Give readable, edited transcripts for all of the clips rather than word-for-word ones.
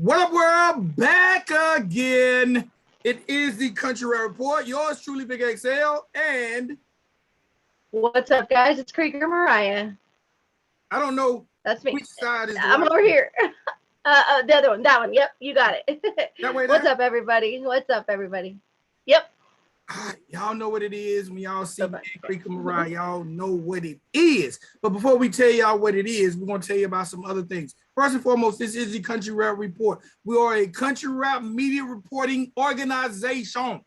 What up, world? Back again. It is the Country Rap Report. Yours truly, VicXL, and what's up, guys? It's Creeker Mariah. I don't know. That's me. Which side is I'm over here. The other one. That one. Yep, you got it. That way. What's up, everybody? What's up, everybody? Yep. Y'all know what it is when y'all see Creeker Mariah. Y'all know what it is. But before we tell y'all what it is, we're gonna tell you about some other things. First and foremost, this is the Country Rap Report. We are a country rap media reporting organization. All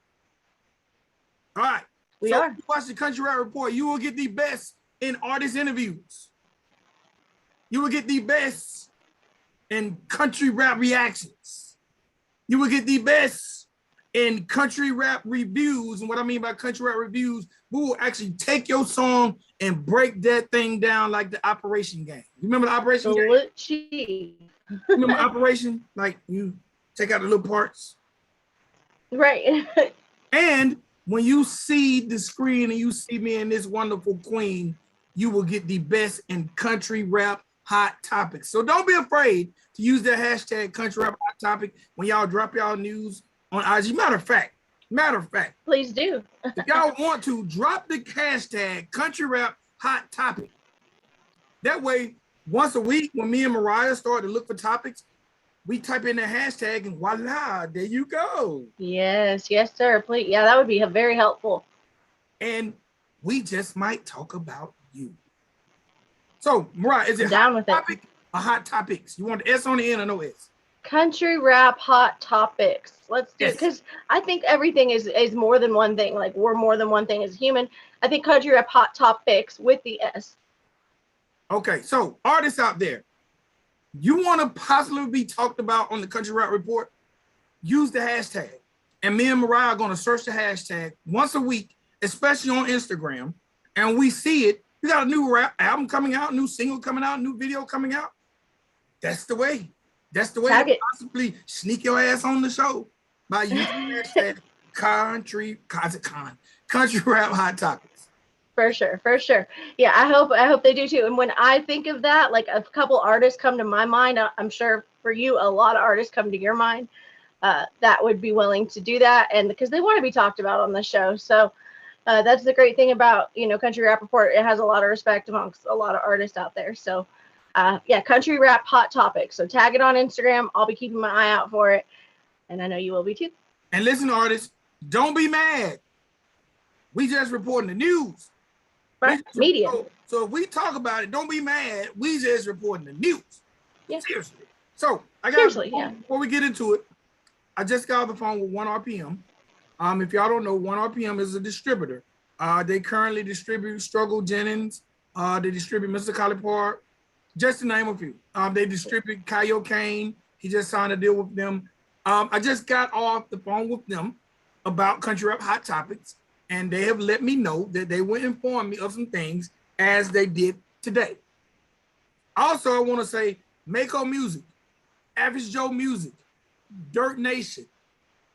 right. We are. If you watch the Country Rap Report, you will get the best in artist interviews. You will get the best in country rap reactions. You will get the best in country rap reviews. And what I mean by country rap reviews, we will actually take your song and break that thing down like the Operation game. You remember the Operation game? Remember Operation? Like you take out the little parts. Right. And when you see the screen and you see me and this wonderful queen, you will get the best in country rap hot topics. So don't be afraid to use that hashtag country rap hot topic when y'all drop y'all news on IG. Matter of fact, please do. If y'all want to, drop the hashtag country rap hot topic. That way, once a week, when me and Mariah start to look for topics, we type in the hashtag and voila, there you go. Yes, sir. Please, yeah, that would be very helpful. And we just might talk about you. So, Mariah, is it down hot with topic or hot topics? You want the S on the end or no S? Country rap hot topics. Let's do it, because I think everything is more than one thing. Like, we're more than one thing as human. I think country rap hot topics with the S. Okay, so artists out there, you want to possibly be talked about on the Country Rap Report, use the hashtag. And me and Mariah are going to search the hashtag once a week, especially on Instagram. And we see it. You got a new rap album coming out, new single coming out, new video coming out. That's the way. That's the way to possibly sneak your ass on the show by using the hashtag country rap hot topics. For sure. Yeah, I hope they do too. And when I think of that, like a couple artists come to my mind. I'm sure for you, a lot of artists come to your mind that would be willing to do that, and because they want to be talked about on the show. So that's the great thing about Country Rap Report. It has a lot of respect amongst a lot of artists out there. So yeah, country rap hot topic. So tag it on Instagram. I'll be keeping my eye out for it, and I know you will be too. And listen, artists, don't be mad. We just reporting the news. Right, media. So if we talk about it, don't be mad. We just reporting the news. Yeah. Seriously. So before we get into it, I just got off the phone with 1RPM. If y'all don't know, 1RPM is a distributor. They currently distribute Struggle Jennings. They distribute Mr. Collie Park, just to name a few. They distribute Kyle Kane. He just signed a deal with them. I just got off the phone with them about Country Rap Hot Topics, and they have let me know that they will inform me of some things as they did today. Also, I want to say Mako Music, Average Joe Music, Dirt Nation,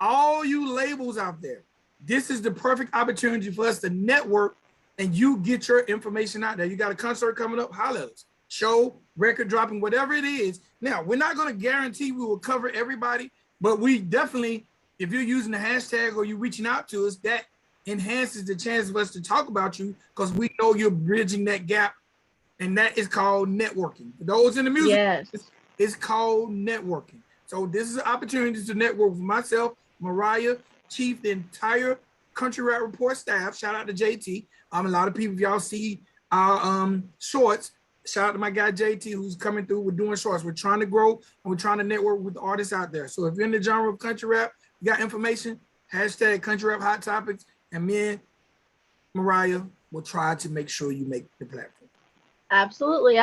all you labels out there, this is the perfect opportunity for us to network and you get your information out there. You got a concert coming up, holla at us. Show, record dropping, whatever it is. Now, we're not going to guarantee we will cover everybody, but we definitely, if you're using the hashtag or you're reaching out to us, that enhances the chance of us to talk about you because we know you're bridging that gap, and that is called networking. For those in the music, it's called networking. So this is an opportunity to network with myself, Mariah, Chief, the entire Country Rap Report staff. Shout out to JT. A lot of people, if y'all see our shorts, shout out to my guy JT who's coming through. We're doing shorts. We're trying to grow and we're trying to network with the artists out there. So if you're in the genre of country rap, you got information, hashtag Country Rap Hot Topics, and me and Mariah will try to make sure you make the platform. Absolutely.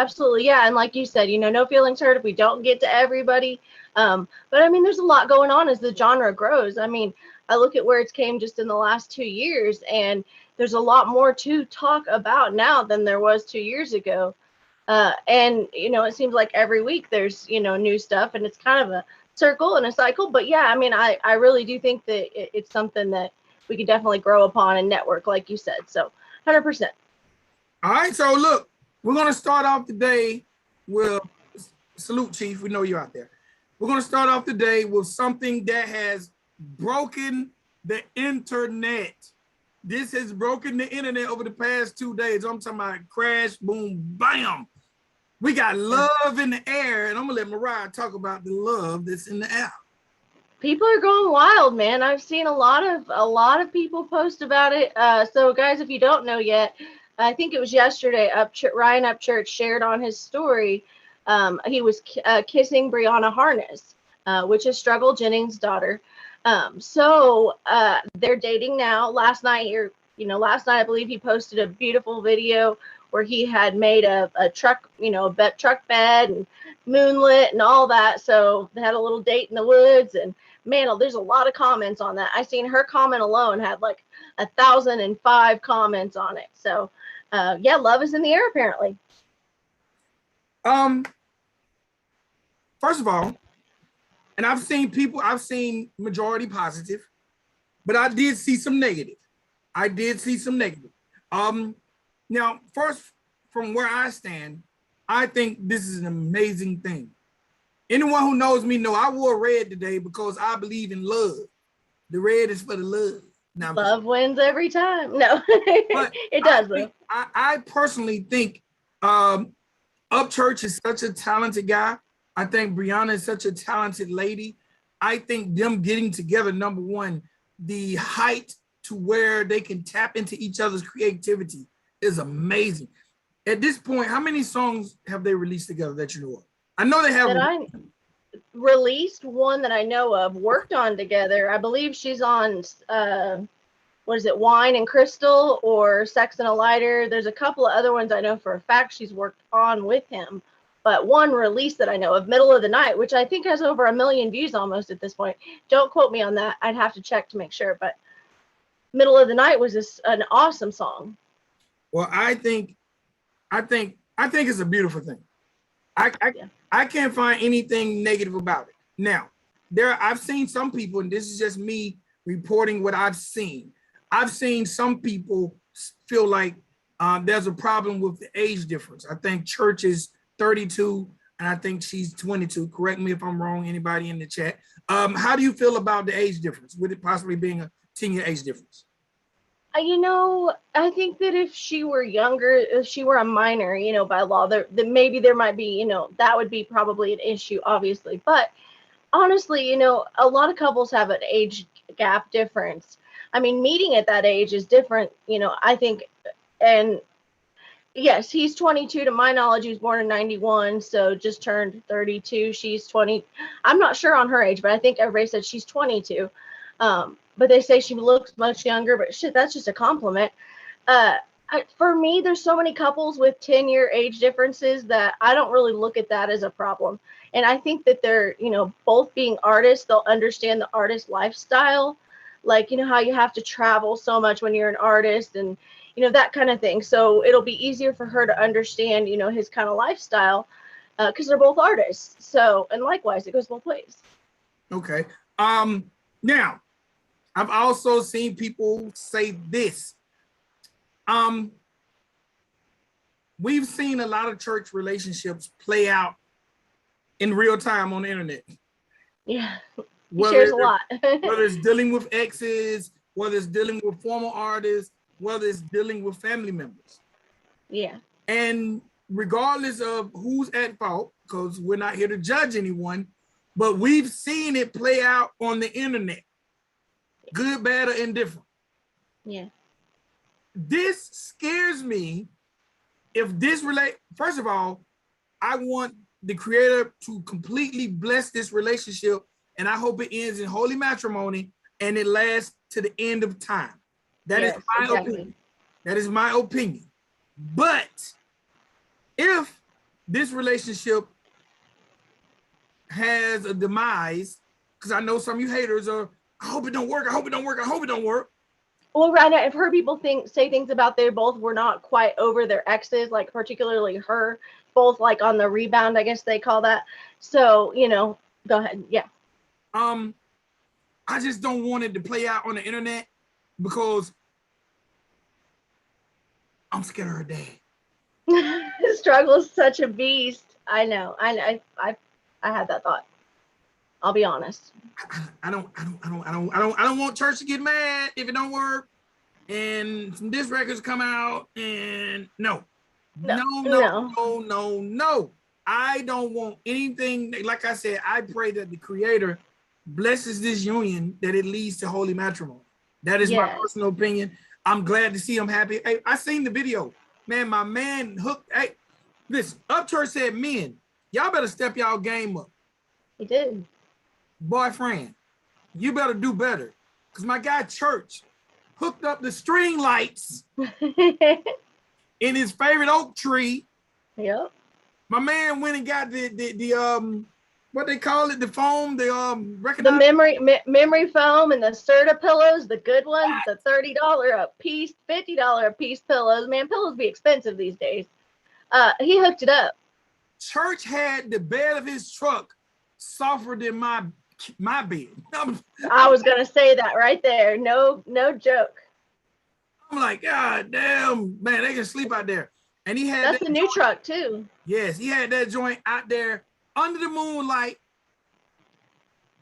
Yeah, and like you said, no feelings hurt if we don't get to everybody. But I mean, there's a lot going on as the genre grows. I mean, I look at where it's came just in the last 2 years, and there's a lot more to talk about now than there was 2 years ago. And it seems like every week there's new stuff, and it's kind of a circle and a cycle. But yeah, I mean, I really do think that it's something that we can definitely grow upon and network, like you said. So 100%. All right, so look, we're gonna start off today with salute, Chief. We know you're out there. We're going to start off today with something that has broken the internet. This has broken the internet over the past 2 days. I'm talking about crash, boom, bam. We got love in the air, and I'm going to let Mariah talk about the love that's in the air. People are going wild, man. I've seen a lot of people post about it. So guys, if you don't know yet, I think it was yesterday, Ryan Upchurch shared on his story. He was kissing Brianna Harness, which is Struggle Jennings' daughter. So they're dating now. Last night I believe he posted a beautiful video where he had made a truck, a truck bed and moonlit and all that. So they had a little date in the woods, and man, there's a lot of comments on that. I seen her comment alone had like 1,005 comments on it. So yeah, love is in the air apparently. First of all, and I've seen majority positive, but I did see some negative. Now, first, from where I stand, I think this is an amazing thing. Anyone who knows me know I wore red today because I believe in love. The red is for the love. Now, love wins every time. No, it does though. I personally think Upchurch is such a talented guy. I think Brianna is such a talented lady. I think them getting together, number one, the height to where they can tap into each other's creativity is amazing. At this point, how many songs have they released together that you know of? I know they have. I released one that I know of, worked on together. I believe she's on, what is it, Wine and Crystal or Sex and a Lighter. There's a couple of other ones I know for a fact she's worked on with him. But one release that I know of, Middle of the Night, which I think has over 1 million views almost at this point. Don't quote me on that. I'd have to check to make sure. But Middle of the Night was an awesome song. Well, I think it's a beautiful thing. I can't find anything negative about it. Now, I've seen some people, and this is just me reporting what I've seen. I've seen some people feel like there's a problem with the age difference. I think Church is 32, and I think she's 22. Correct me if I'm wrong, anybody in the chat. How do you feel about the age difference? With it possibly being a 10-year age difference? I think that if she were younger, if she were a minor, by law, then maybe there might be, that would be probably an issue, obviously. But honestly, a lot of couples have an age gap difference. I mean, meeting at that age is different, I think. And yes, he's 22. To my knowledge, he was born in 91, so just turned 32. She's 20. I'm not sure on her age, but I think everybody said she's 22. But they say she looks much younger, but shit, that's just a compliment. For me, there's so many couples with 10-year age differences that I don't really look at that as a problem. And I think that they're, both being artists, they'll understand the artist lifestyle. Like, how you have to travel so much when you're an artist and, that kind of thing. So it'll be easier for her to understand, his kind of lifestyle because they're both artists. So, and likewise, it goes both ways. Okay. Now, I've also seen people say this. We've seen a lot of church relationships play out in real time on the internet. Yeah, he shares a lot. Whether it's dealing with exes, whether it's dealing with former artists, whether it's dealing with family members. Yeah. And regardless of who's at fault, because we're not here to judge anyone, but we've seen it play out on the internet. Good, bad, or indifferent. Yeah. This scares me. If this first of all, I want the creator to completely bless this relationship, and I hope it ends in holy matrimony and it lasts to the end of time. That is my opinion. That is my opinion. But if this relationship has a demise, because I know some of you haters are, I hope it don't work. I hope it don't work. I hope it don't work. Well, right now, I've heard people say things about they both were not quite over their exes, like particularly her, both like on the rebound, I guess they call that. So, go ahead. Yeah. I just don't want it to play out on the internet because I'm scared of her dad. Struggle is such a beast. I know. I had that thought. I'll be honest. I don't want church to get mad if it don't work and some disc records come out and no. I don't want anything. Like I said, I pray that the Creator blesses this union, that it leads to holy matrimony. That is my personal opinion. I'm glad to see him happy. Hey, I seen the video. Man, my man hooked. Hey, listen, Upchurch said, men, y'all better step y'all game up. He did. Boyfriend, you better do better. Because my guy Church hooked up the string lights in his favorite oak tree. Yep. My man went and got the what they call it, the foam, the memory foam and the Serta pillows, the good ones, the $30 a piece, $50 a piece pillows. Man, pillows be expensive these days. He hooked it up. Church had the bed of his truck softer than my bed. I was gonna say that right there. No joke. I'm like, God damn, man, they can sleep out there. And he had that's a new truck too. Yes, he had that joint out there under the moonlight.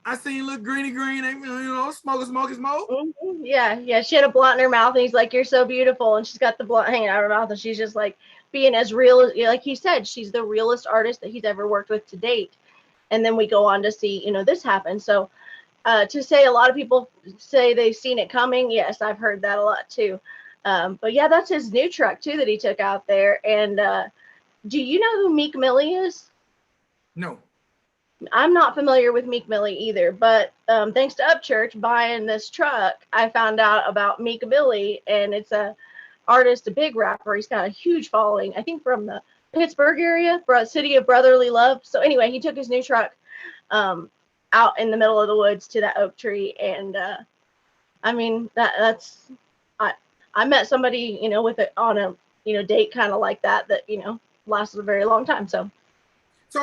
I seen little greeny green, smoke. Mm-hmm. Yeah. She had a blunt in her mouth, and he's like, "You're so beautiful," and she's got the blunt hanging out of her mouth, and she's just like being as real as, like he said, she's the realest artist that he's ever worked with to date. And then we go on to see, this happen. So to say a lot of people say they've seen it coming, yes, I've heard that a lot too. But yeah, that's his new truck too that he took out there. And do you know who Meek Mill is? No. I'm not familiar with Meek Mill either, but thanks to Upchurch buying this truck, I found out about Meek Mill, and it's a artist, a big rapper. He's got a huge following, I think from the Pittsburgh area, city of brotherly love. So anyway, he took his new truck out in the middle of the woods to that oak tree, and I mean that's I met somebody with it on a date kind of like that lasted a very long time. So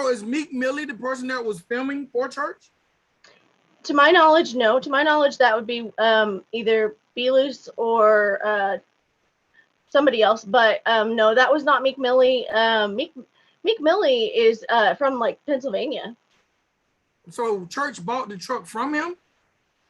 is Meek Mill the person that was filming for church? To my knowledge, no. To my knowledge, that would be either Belus or somebody else, but no, that was not Meek Mill. Meek Mill is from like Pennsylvania. So church bought the truck from him?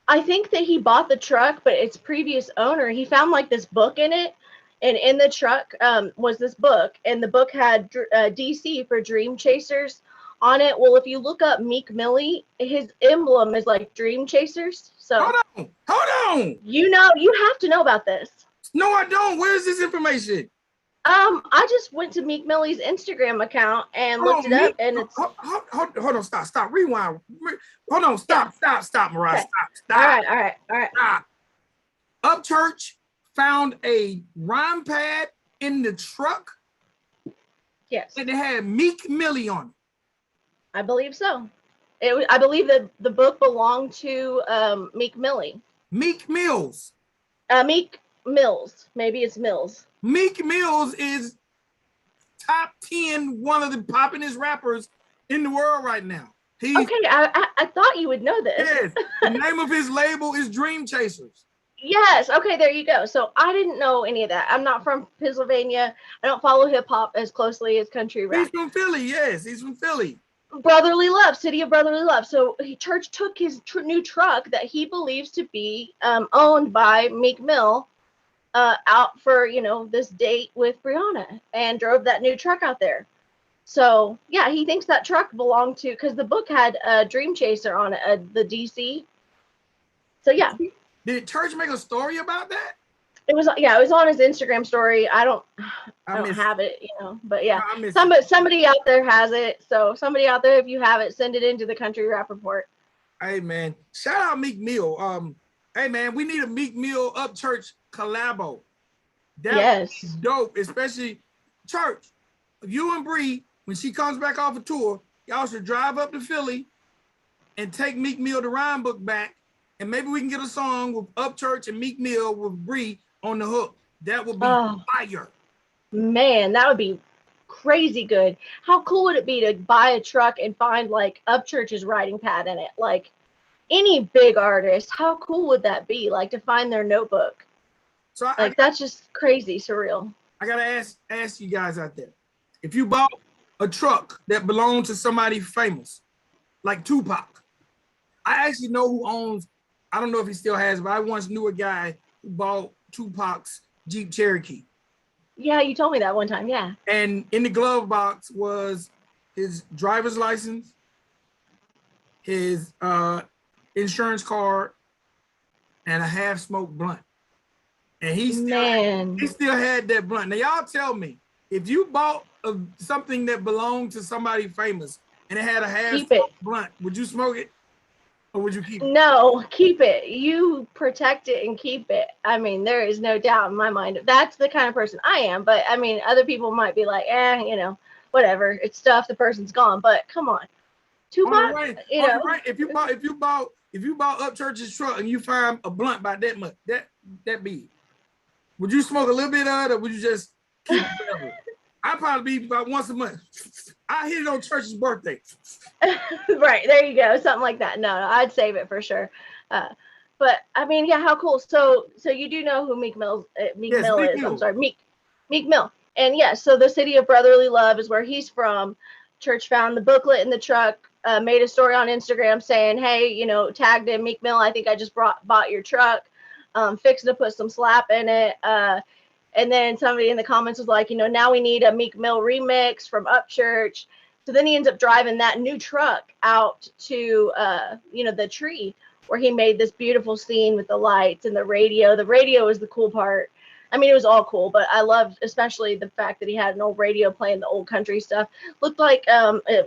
I think that he bought the truck, but its previous owner, he found like this book in it, and in the truck was this book, and the book had DC for Dream Chasers on it. Well, if you look up Meek Mill, his emblem is like Dream Chasers. So hold on. You have to know about this. No, I don't. Where is this information? I just went to Meek Mill's Instagram account and looked it up, and it's hold on, stop, rewind. Hold on, stop, Mariah. Okay. Stop. All right. Stop. Upchurch found a rhyme pad in the truck. Yes. And it had Meek Mill on it. I believe so. I believe that the book belonged to Meek Mill. Meek Mills. Meek Mills. Maybe it's Mills. Meek Mills is top 10, one of the poppin'est rappers in the world right now. Okay, I thought you would know this. Yes, the name of his label is Dream Chasers. Yes, okay, there you go. So I didn't know any of that. I'm not from Pennsylvania. I don't follow hip hop as closely as country rap. He's from Philly, yes, he's from Philly. Brotherly love, city of brotherly love. So Church took his new truck that he believes to be owned by Meek Mill out for this date with Brianna, and drove that new truck out there. So yeah, he thinks that truck belonged to, because the book had a Dream Chaser on it, the DC. So yeah. Did Church make a story about that? It was on his Instagram story. I don't have it, but yeah, somebody out there has it. So somebody out there, if you have it, send it into the Country Rap Report. Hey man, shout out Meek Mill. Hey man, we need a Meek Mill Upchurch collabo. That's dope, especially Church. You and Bree, when she comes back off a tour, y'all should drive up to Philly and take Meek Mill the rhyme book back, and maybe we can get a song with Upchurch and Meek Mill with Bree on the hook. That would be fire. Man, that would be crazy good. How cool would it be to buy a truck and find like Upchurch's writing pad in it? Like any big artist, how cool would that be? Like to find their notebook. So that's just crazy surreal. I gotta ask you guys out there, if you bought a truck that belonged to somebody famous, like Tupac, I actually know who owns. I don't know if he still has, but I once knew a guy who bought Tupac's Jeep Cherokee. Yeah, you told me that one time. Yeah. And in the glove box was his driver's license, his insurance card, and a half-smoked blunt. And he still had that blunt. Now y'all tell me, if you bought something that belonged to somebody famous and it had a half-smoked blunt, would you smoke it or would you keep it? No, keep it. You protect it and keep it. I mean, there is no doubt in my mind. That's the kind of person I am. But I mean, other people might be like, you know, whatever. It's stuff. The person's gone. But come on, Tupac. You know, if you bought Upchurch's truck and you find a blunt by that much, that big, would you smoke a little bit of it or would you just keep it forever? I'd probably be about once a month. I hit it on Church's birthday. Right, there you go, something like that. No, I'd save it for sure. But I mean, yeah, how cool. So you do know who Meek Mill is. I'm sorry, Meek Mill. And yeah, so the city of brotherly love is where he's from. Church found the booklet in the truck, made a story on Instagram saying, hey, you know, tagged in Meek Mill. I think I just bought your truck. Fixing to put some slap in it. And then somebody in the comments was like, you know, now we need a Meek Mill remix from Upchurch. So then he ends up driving that new truck out to, you know, the tree where he made this beautiful scene with the lights and the radio. The radio is the cool part. I mean, it was all cool, but I loved especially the fact that he had an old radio playing the old country stuff. Looked like,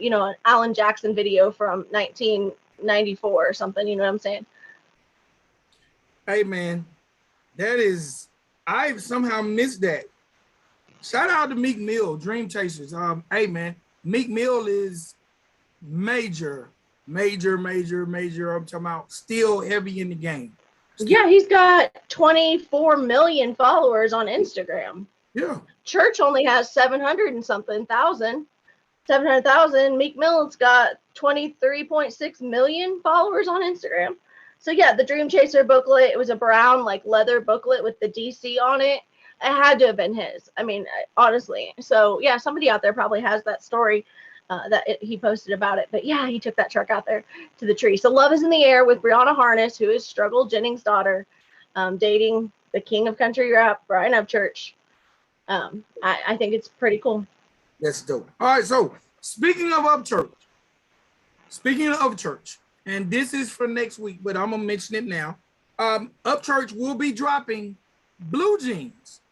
you know, an Alan Jackson video from 1994 or something. You know what I'm saying? Hey, man, I somehow missed that. Shout out to Meek Mill, Dream Chasers. Hey, man, Meek Mill is major. I'm talking about still heavy in the game. Yeah, he's got 24 million followers on Instagram. Yeah. Church only has 700 and something thousand. 700,000. Meek Mill's got 23.6 million followers on Instagram. So yeah, the Dream Chaser booklet, it was a brown like leather booklet with the DC on it. It had to have been his. I mean, honestly. So yeah, somebody out there probably has that story he posted about it. But yeah, he took that truck out there to the tree. So love is in the air with Brianna Harness, who is Struggle Jennings' daughter, dating the king of country rap, Brian Upchurch. I think it's pretty cool. That's dope. All right, so speaking of Upchurch, and this is for next week, but I'm gonna mention it now. Upchurch will be dropping Blue Jeans.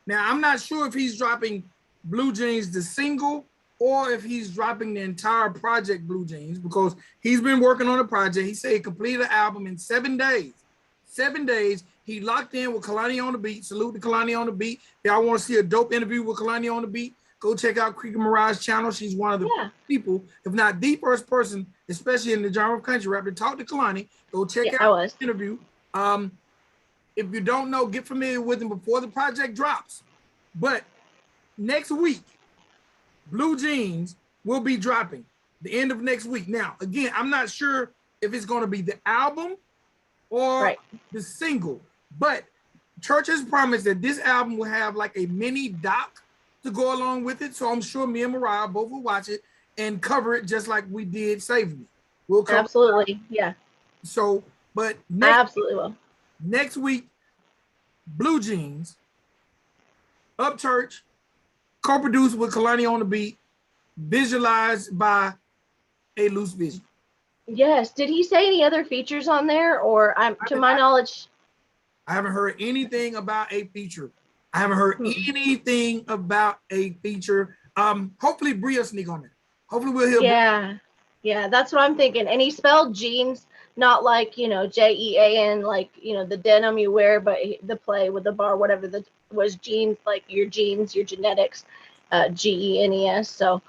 Now, I'm not sure if he's dropping Blue Jeans the single or if he's dropping the entire project Blue Jeans, because he's been working on the project. He said he completed the album in 7 days. 7 days. He locked in with Kalani on the beat. Salute to Kalani on the beat. If y'all want to see a dope interview with Kalani on the beat, go check out Creeker Mariah's channel. She's one of the people, if not the first person, especially in the genre of country rap, to talk to Kalani. Go check out the interview. If you don't know, get familiar with him before the project drops. But next week, Blue Jeans will be dropping the end of next week. Now, again, I'm not sure if it's going to be the album or the single, but Church has promised that this album will have like a mini doc to go along with it. So I'm sure me and Mariah both will watch it and cover it just like we did Save Me. We'll cover absolutely, yeah. So, but next week, Blue Jeans, Upchurch, co-produced with Kalani on the beat, visualized by a Loose Vision. Yes. Did he say any other features on there, or to my knowledge? I haven't heard anything about a feature. Anything about a feature. Hopefully Bria sneak on it. Hopefully we'll hear. Yeah, that's what I'm thinking. And he spelled jeans, not like, you know, JEAN, like, you know, the denim you wear, but the play with the bar, whatever was jeans, like your genes, your genetics, GENES. So,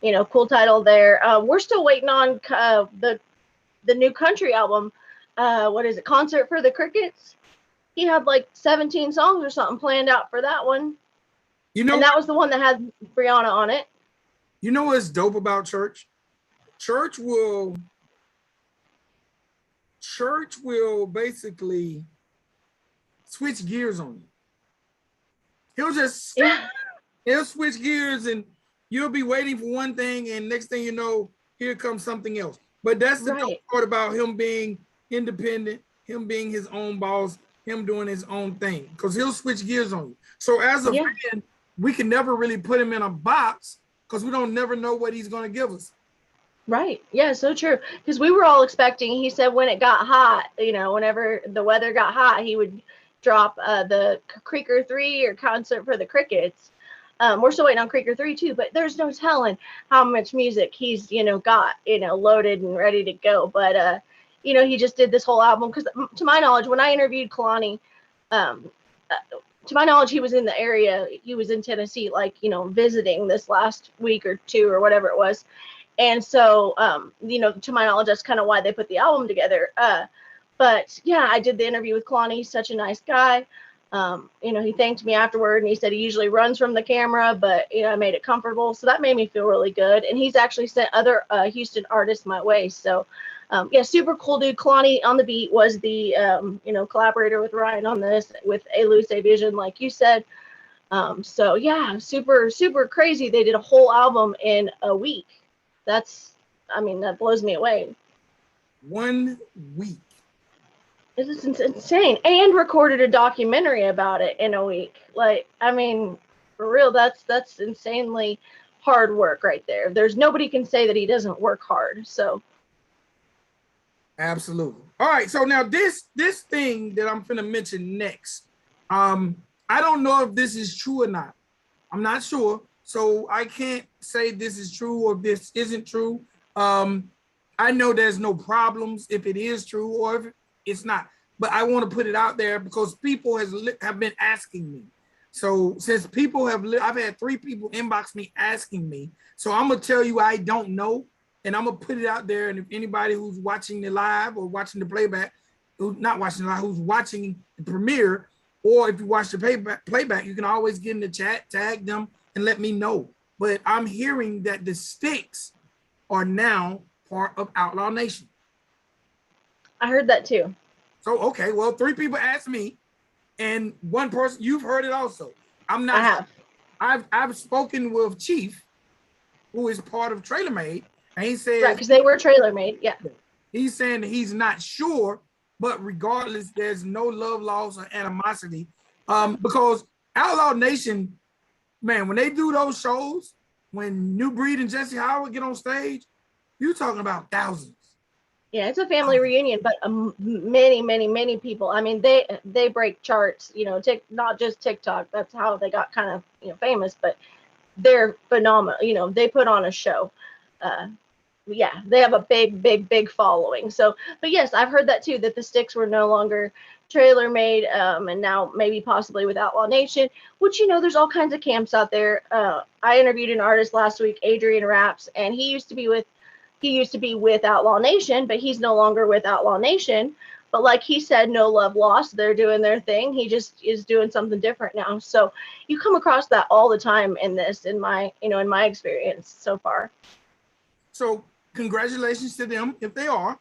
you know, cool title there. We're still waiting on the new country album. What is it? Concert for the Crickets. He had like 17 songs or something planned out for that one. You know, and that was the one that had Brianna on it. You know what's dope about Church? Church will basically switch gears on you. He'll switch gears and you'll be waiting for one thing, and next thing you know, here comes something else. But that's the dope part about him being independent, him being his own boss, him doing his own thing, because he'll switch gears on you. So as a fan, we can never really put him in a box because we don't never know what he's going to give us. Right. Yeah, so true. Because we were all expecting, he said when it got hot, you know, whenever the weather got hot, he would drop the Creeker 3 or Concert for the Crickets. We're still waiting on Creeker 3 too, but there's no telling how much music he's, you know, got, you know, loaded and ready to go. But, you know, he just did this whole album because to my knowledge, when I interviewed Kalani, to my knowledge, he was in the area. He was in Tennessee, like, you know, visiting this last week or two or whatever it was. And so, you know, to my knowledge, that's kind of why they put the album together. But yeah, I did the interview with Kalani. He's such a nice guy. You know, he thanked me afterward and he said he usually runs from the camera, but, you know, I made it comfortable. So that made me feel really good. And he's actually sent other Houston artists my way. So, yeah, super cool dude. Kalani on the beat was the, you know, collaborator with Ryan on this with A Luce Vision, like you said. So yeah, super, super crazy. They did a whole album in a week. That's, I mean, that blows me away. 1 week. This is insane. And recorded a documentary about it in a week. Like, I mean, for real, that's insanely hard work right there. There's nobody can say that he doesn't work hard. So. Absolutely. All right. So now this thing that I'm going to mention next, I don't know if this is true or not. I'm not sure. So I can't say this is true or this isn't true. I know there's no problems if it is true or if it's not, but I want to put it out there because people have been asking me. So since people I've had 3 people inbox me asking me. So I'm going to tell you I don't know, and I'm going to put it out there. And if anybody who's watching the live or watching the playback, who's not watching the live, who's watching the premiere, or if you watch the playback, you can always get in the chat, tag them, and let me know. But I'm hearing that the Sticks are now part of Outlaw Nation. I heard that too. So, okay, well, 3 people asked me, and 1 person, you've heard it also. I'm not. I have. I've spoken with Chief, who is part of Trailer Made, and he says, right, because they were Trailer Made, yeah. He's saying that he's not sure, but regardless, there's no love loss or animosity, because Outlaw Nation, man, when they do those shows, when New Breed and Jesse Howard get on stage, you're talking about thousands. Yeah, it's a family reunion, but many, many, many people. I mean, they break charts. You know, not just TikTok. That's how they got kind of, you know, famous. But they're phenomenal. You know, they put on a show. Yeah, they have a big, big, big following. So, but yes, I've heard that too. That the Sticks were no longer Trailer Made, and now maybe possibly with Outlaw Nation. Which, you know, there's all kinds of camps out there. I interviewed an artist last week, Adrian Raps, and he used to be with Outlaw Nation, but he's no longer with Outlaw Nation. But like he said, no love lost. They're doing their thing. He just is doing something different now. So you come across that all the time in my experience so far. So congratulations to them if they are.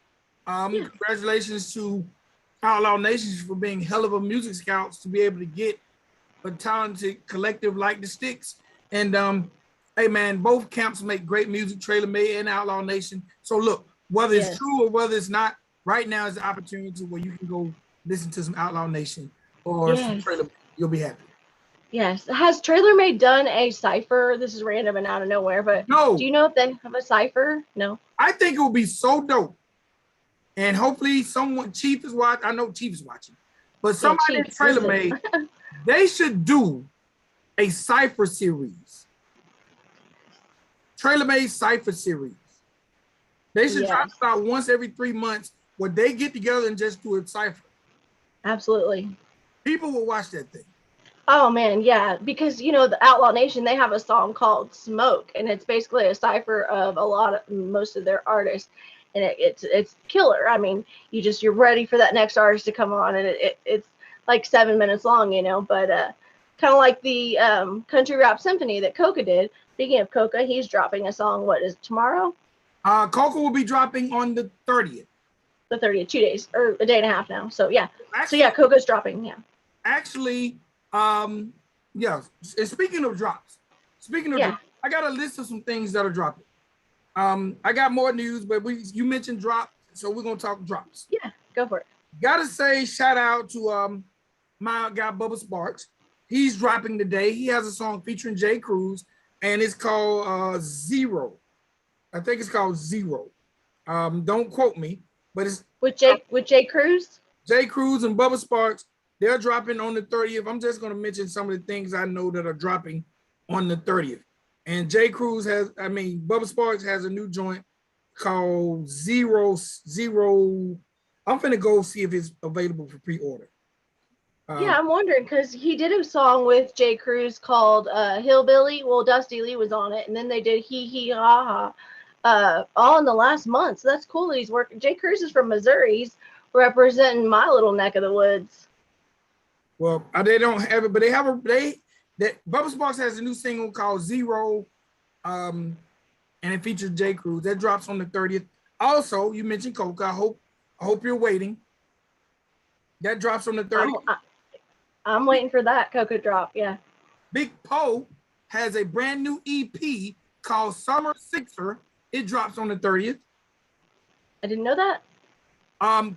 Congratulations to Outlaw Nation for being hell of a music scouts to be able to get a talented collective like the Sticks. And hey man, both camps make great music, Trailer Made and Outlaw Nation. So look, whether it's true or whether it's not, right now is the opportunity where you can go listen to some Outlaw Nation or some Trailer Made. You'll be happy. Yes. Has Trailer Made done a cypher? This is random and out of nowhere, but no. Do you know if they have a cypher? No. I think it would be so dope. And hopefully Chief is watching. I know Chief is watching, but somebody in Trailer Made, they should do a cypher series. Trailer Made cypher series. They should try about once every 3 months where they get together and just do a cypher. Absolutely. People will watch that thing. Oh man, yeah, because you know the Outlaw Nation, they have a song called "Smoke," and it's basically a cipher of most of their artists, and it's killer. I mean, you're ready for that next artist to come on, and it's like 7 minutes long, you know. But kind of like the country rap symphony that Coca did. Speaking of Coca, he's dropping a song. What is it, tomorrow? Coca will be dropping on the 30th. The 30th, 2 days or a day and a half now. So yeah, Coca's dropping. Yeah. Actually, yeah. And speaking of drops, I got a list of some things that are dropping. I got more news, but you mentioned drop, so we're gonna talk drops. Yeah, go for it. Gotta say, shout out to my guy Bubba Sparxxx. He's dropping today. He has a song featuring J. Cruz, and it's called Zero. I think it's called Zero. Don't quote me, but it's with J. Cruz. J. Cruz and Bubba Sparxxx. They're dropping on the 30th. I'm just gonna mention some of the things I know that are dropping on the 30th. And J. Cruz Bubba Sparxxx has a new joint called Zero. I'm finna go see if it's available for pre-order. Yeah, I'm wondering because he did a song with J. Cruz called Hillbilly. Well, Dusty Lee was on it, and then they did Hee Hee Ha Ha all in the last month. So that's cool that he's working. J. Cruz is from Missouri. He's representing my little neck of the woods. Well, they don't have it, but Bubba Sparxxx has a new single called Zero, and it features J. Cruz. That drops on the 30th. Also, you mentioned Coca. I hope you're waiting. That drops on the 30th. I'm waiting for that Coca drop. Yeah. Big Poe has a brand new EP called Summer Sixer. It drops on the 30th. I didn't know that.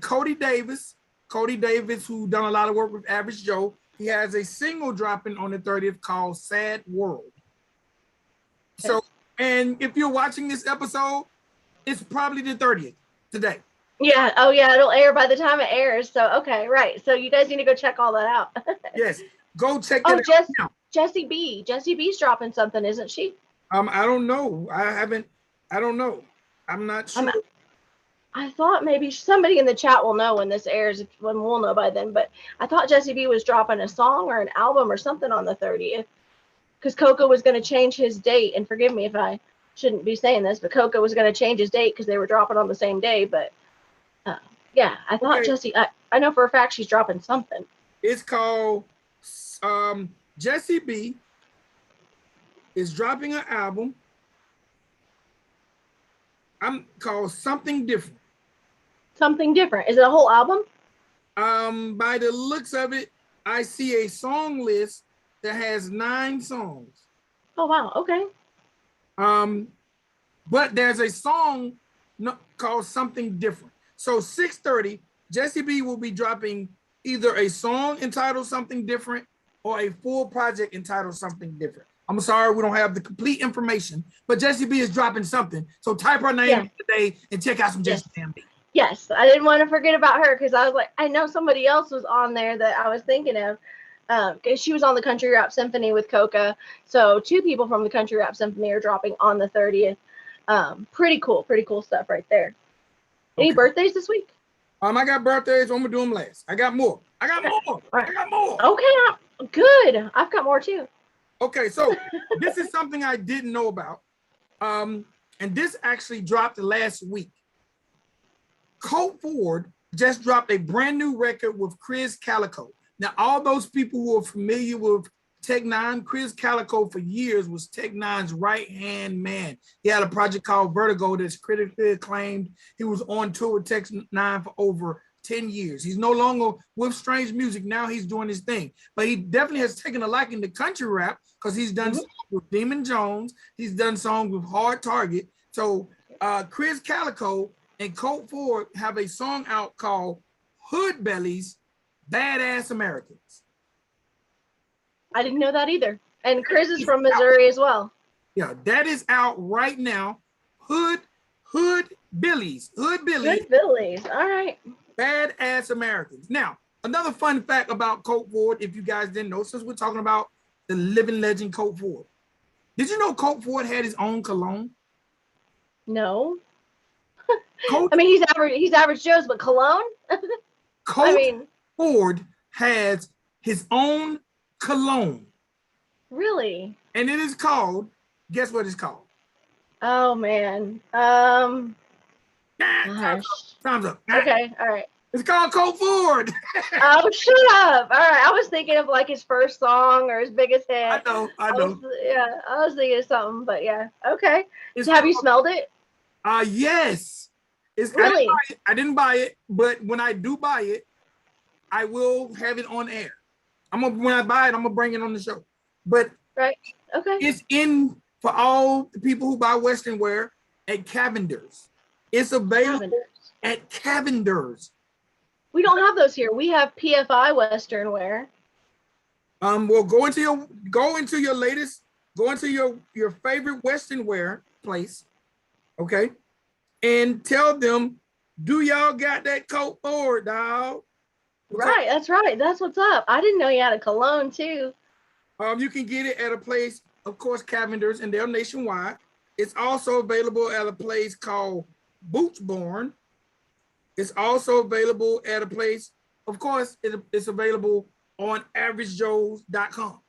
Cody Davis, who done a lot of work with Average Joe, he has a single dropping on the 30th called Sad World. So, and if you're watching this episode, it's probably the 30th today. Yeah. Oh, yeah. It'll air by the time it airs. So, okay. Right. So you guys need to go check all that out. Yes. Go check that out now. Jessie B's dropping something, isn't she? I don't know. I don't know. I'm not sure. I thought maybe somebody in the chat will know when this airs, when we'll know by then. But I thought Jessie B was dropping a song or an album or something on the 30th. Because Coca was going to change his date. And forgive me if I shouldn't be saying this, but Coca was going to change his date because they were dropping on the same day. But yeah, I thought Jessie, I know for a fact she's dropping something. It's called Jessie B is dropping an album. I'm called Something Different. Something Different. Is it a whole album? By the looks of it, I see a song list that has 9 songs. Oh wow, okay. But there's a song called Something Different. So 6:30, Jessie B will be dropping either a song entitled Something Different or a full project entitled Something Different. I'm sorry, we don't have the complete information, but Jessie B is dropping something. So type her name today and check out some Jessie B. Yes, I didn't want to forget about her because I was like, I know somebody else was on there that I was thinking of. Because she was on the Country Rap Symphony with Coca. So 2 people from the Country Rap Symphony are dropping on the 30th. Pretty cool stuff right there. Any birthdays this week? I got birthdays. I'm gonna do them last. I got more. Okay, good. I've got more too. Okay, so this is something I didn't know about. And this actually dropped last week. Colt Ford just dropped a brand new record with Chris Calico. Now, all those people who are familiar with Tech Nine, Chris Calico for years was Tech Nine's right-hand man. He had a project called Vertigo that's critically acclaimed. He was on tour with Tech Nine for over 10 years. He's no longer with Strange Music. Now he's doing his thing. But he definitely has taken a liking to country rap because he's done songs with Demon Jones. He's done songs with Hard Target. So Chris Calico and Colt Ford have a song out called Hood Bellies, Badass Americans. I didn't know that either. And Chris is from Missouri as well. Yeah, that is out right now. Hood Billies. All right. Badass Americans. Now, another fun fact about Colt Ford, if you guys didn't know, since we're talking about the living legend Colt Ford. Did you know Colt Ford had his own cologne? No. I mean, he's average Joe's, but cologne? Colt Ford has his own cologne. Really? And it is called, guess what it's called? Oh man. Time's up. Okay, all right. It's called Colt Ford. Oh, shut up. All right. I was thinking of like his first song or his biggest hit. I know. I was thinking of something, but yeah. Okay. Have you smelled it? Yes. Really? I didn't buy it, but when I do buy it, I will have it on air. When I buy it, I'm gonna bring it on the show. But right, okay. It's in for all the people who buy Western wear at Cavender's. It's available at Cavender's. We don't have those here. We have PFI Western wear. Well, go into your favorite Western wear place, okay, and tell them, do y'all got that coat forward, dog? Right, that's right. That's what's up. I didn't know you had a cologne too. You can get it at a place, of course, Cavender's, and they're nationwide. It's also available at a place called Bootsborn. It's also available at a place, of course, it's available on averagejoes.com.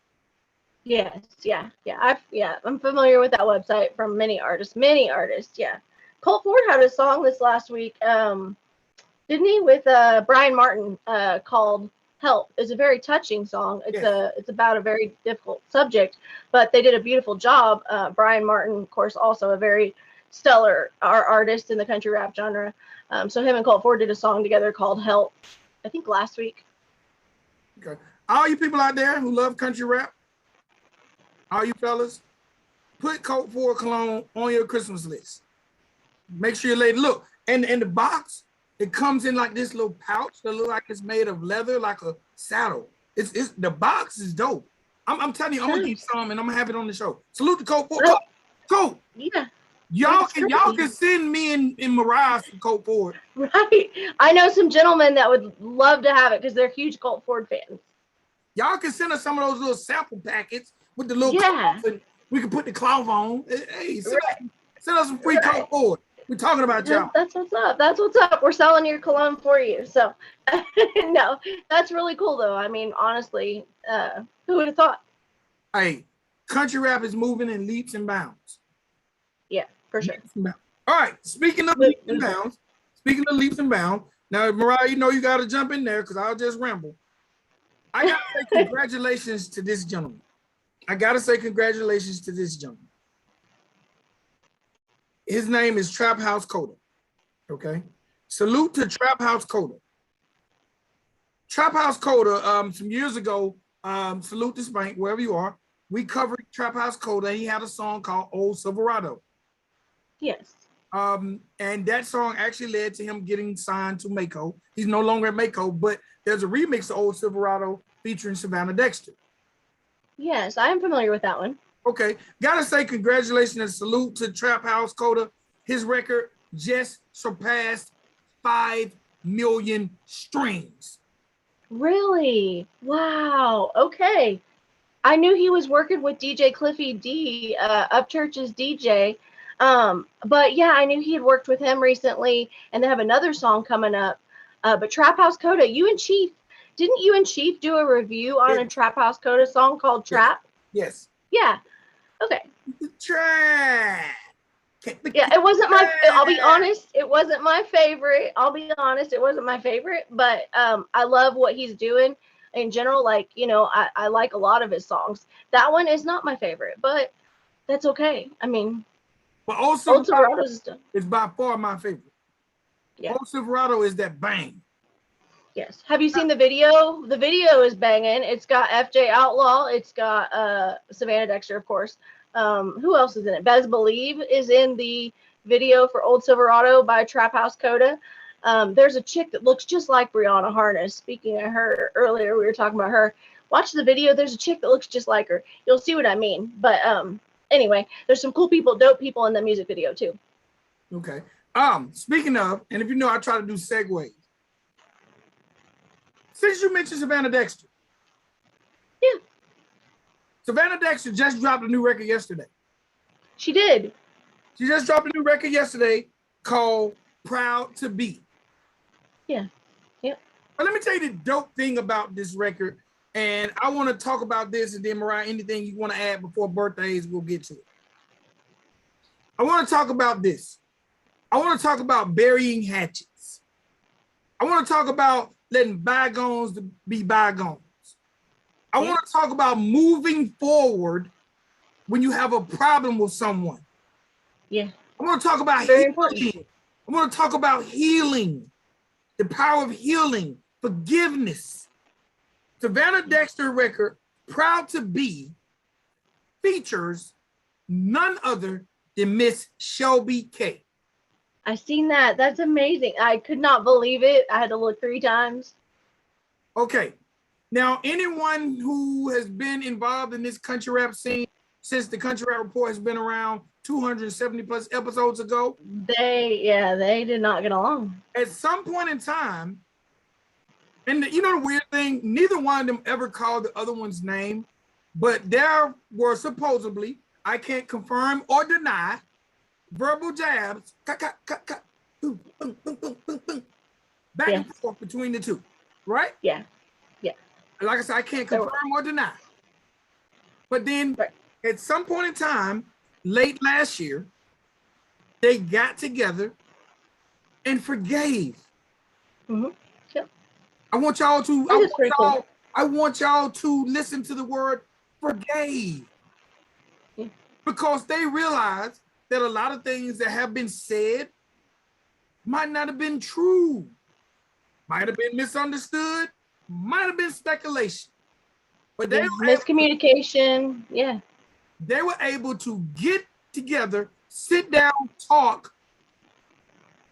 Yes, yeah. I'm familiar with that website from many artists. Yeah. Colt Ford had a song this last week, didn't he, with Brian Martin, called Help. It's a very touching song. It's about a very difficult subject, but they did a beautiful job. Brian Martin, of course, also a very stellar artist in the country rap genre. So him and Colt Ford did a song together called Help, I think last week. Okay. All you people out there who love country rap, all you fellas, put Colt Ford cologne on your Christmas list. Make sure your lady look. And in the box, it comes in like this little pouch that looks like it's made of leather, like a saddle. It's the box is dope. I'm telling you, I'm gonna get some and I'm gonna have it on the show. Salute to Colt Ford. Colt. Yeah. Y'all can send me and Mariah some Colt Ford. Right. I know some gentlemen that would love to have it because they're huge Colt Ford fans. Y'all can send us some of those little sample packets with the little cloth, and we can put the cloth on. Hey, send us some free Colt Ford. We're talking about y'all. That's what's up. That's what's up. We're selling your cologne for you. So, no, that's really cool, though. I mean, honestly, who would have thought? Hey, country rap is moving in leaps and bounds. Yeah, for sure. All right. Speaking of leaps and bounds, now, Mariah, you know you got to jump in there because I'll just ramble. I got to say congratulations to this gentleman. His name is Trap House Coda. Okay. Salute to Trap House Coda. Trap House Coda, some years ago, salute to Spank, wherever you are. We covered Trap House Coda. He had a song called Old Silverado. Yes. And that song actually led to him getting signed to Mako. He's no longer at Mako, but there's a remix of Old Silverado featuring Savannah Dexter. Yes, I am familiar with that one. Okay, gotta say congratulations and salute to Trap House Coda. His record just surpassed 5 million streams. Really? Wow. Okay. I knew he was working with DJ Cliffy D, Upchurch's DJ. But yeah, I knew he had worked with him recently, and they have another song coming up. But Trap House Coda, didn't you and Chief do a review on a Trap House Coda song called Trap? Yes. Yeah. Okay. Trap. Yeah, it wasn't I'll be honest, it wasn't my favorite. But I love what he's doing in general. Like, I like a lot of his songs. That one is not my favorite, but that's okay. I mean, but Old Silverado is by far my favorite. Yeah. Old Silverado is that bang. Yes. Have you seen the video? The video is banging. It's got FJ Outlaw. It's got Savannah Dexter, of course. Who else is in it? Bez Believe is in the video for Old Silverado by Trap House Coda. There's a chick that looks just like Brianna Harness. Speaking of her, earlier we were talking about her. Watch the video. There's a chick that looks just like her. You'll see what I mean. But anyway, there's some cool people, dope people in the music video too. Okay. Speaking of, and if you know, I try to do segues. Since you mentioned Savannah Dexter. Yeah. Savannah Dexter just dropped a new record yesterday. She did. She just dropped a new record yesterday called Proud to Be. Yeah. Yeah. But let me tell you the dope thing about this record. And I want to talk about this, and then Mariah, anything you want to add before birthdays, we'll get to it. I want to talk about this. I want to talk about burying hatchets. I want to talk about letting bygones be bygones. I want to talk about moving forward when you have a problem with someone. Yeah. I want to talk about healing. I want to talk about healing, the power of healing, forgiveness. Savannah Dexter record, Proud to Be, features none other than Miss Shelby K. I seen that. That's amazing. I could not believe it. I had to look 3 times. Okay. Now, anyone who has been involved in this country rap scene since the Country Rap Report has been around 270 plus episodes ago. They did not get along. At some point in time, and you know the weird thing, neither one of them ever called the other one's name, but there were supposedly, I can't confirm or deny, verbal jabs, back and forth between the two, right? Yeah. Like I said, I can't confirm or deny. But then at some point in time, late last year, they got together and forgave. Mm-hmm. Yep. I want y'all to listen to the word forgave. Yeah. Because they realized that a lot of things that have been said might not have been true, might have been misunderstood, might have been speculation. But they were miscommunication. They were able to get together, sit down, talk,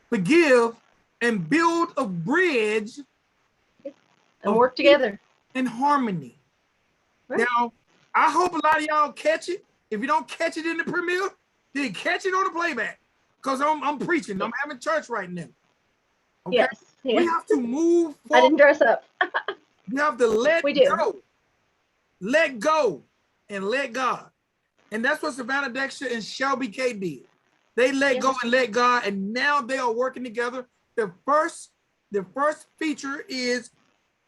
forgive, and build a bridge and work together in harmony. Right. Now, I hope a lot of y'all catch it. If you don't catch it in the premiere, then catch it on the playback. Because I'm preaching. I'm having church right now. Okay? Yes. We have to move forward. I didn't dress up. We have to let go. Let go and let God. And that's what Savannah, Dexter, and Shelby K did. They let go and let God, and now they are working together. The first feature is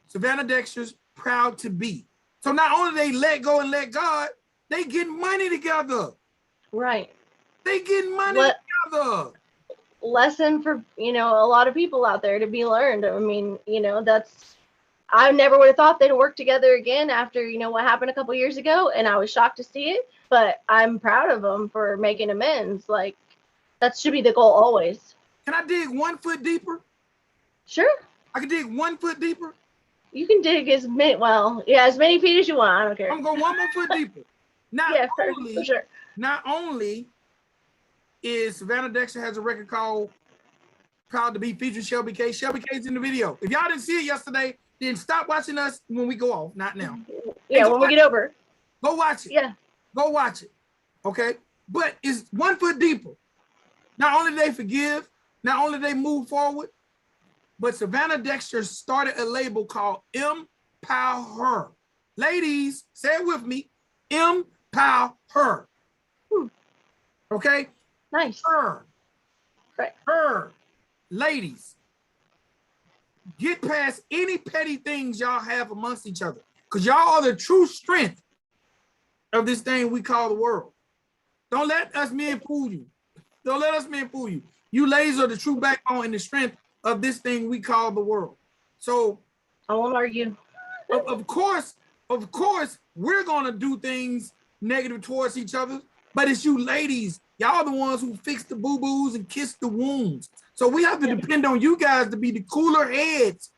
Savannah Dexter's Proud to Be. So not only they let go and let God, they get money together. Right. They get money together. Lesson for, a lot of people out there to be learned. I mean, I never would have thought they'd work together again after, what happened a couple years ago. And I was shocked to see it, but I'm proud of them for making amends. Like, that should be the goal always. Can I dig 1 foot deeper? Sure. I can dig 1 foot deeper. You can dig as many feet as you want. I don't care. I'm going 1 more foot deeper. Not only is Savannah Dexter has a record called Proud to Be featuring Shelby K. Shelby K's in the video. If y'all didn't see it yesterday, then stop watching us when we go off. Not now. Yeah, when we get over. Go watch it. Yeah. Go watch it. Okay? But it's 1 foot deeper. Not only did they forgive, not only did they move forward, but Savannah Dexter started a label called Empower. Ladies, say it with me. Empower. Okay? Nice. Her. Ladies, get past any petty things y'all have amongst each other. Because y'all are the true strength of this thing we call the world. Don't let us men fool you. Don't let us men fool you. You ladies are the true backbone and the strength of this thing we call the world. So I won't argue. Of course, we're gonna do things negative towards each other, but it's you ladies. Y'all the ones who fix the boo-boos and kiss the wounds. So we have to depend on you guys to be the cooler heads.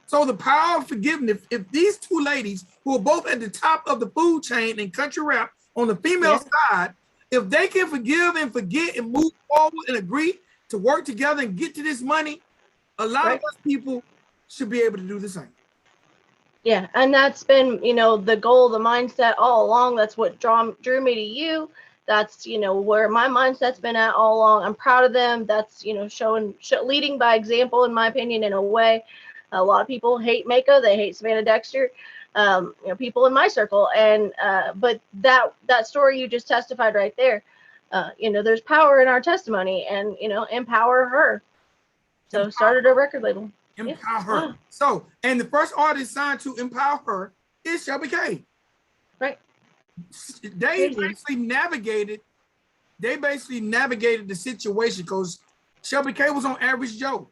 So the power of forgiveness, if these two ladies who are both at the top of the food chain in country rap on the female side, if they can forgive and forget and move forward and agree to work together and get to this money, a lot of us people should be able to do the same. Yeah, and that's been, the goal, the mindset all along. That's what drew me to you. That's, where my mindset's been at all along. I'm proud of them. That's, leading by example, in my opinion, in a way. A lot of people hate Maka. They hate Savannah Dexter. People in my circle. And but that story you just testified right there, there's power in our testimony, and empower her. So started a record label. Empower her. So, and the first artist signed to Empower Her is Shelby K. Right. They basically navigated the situation because Shelby K was on Average Joe.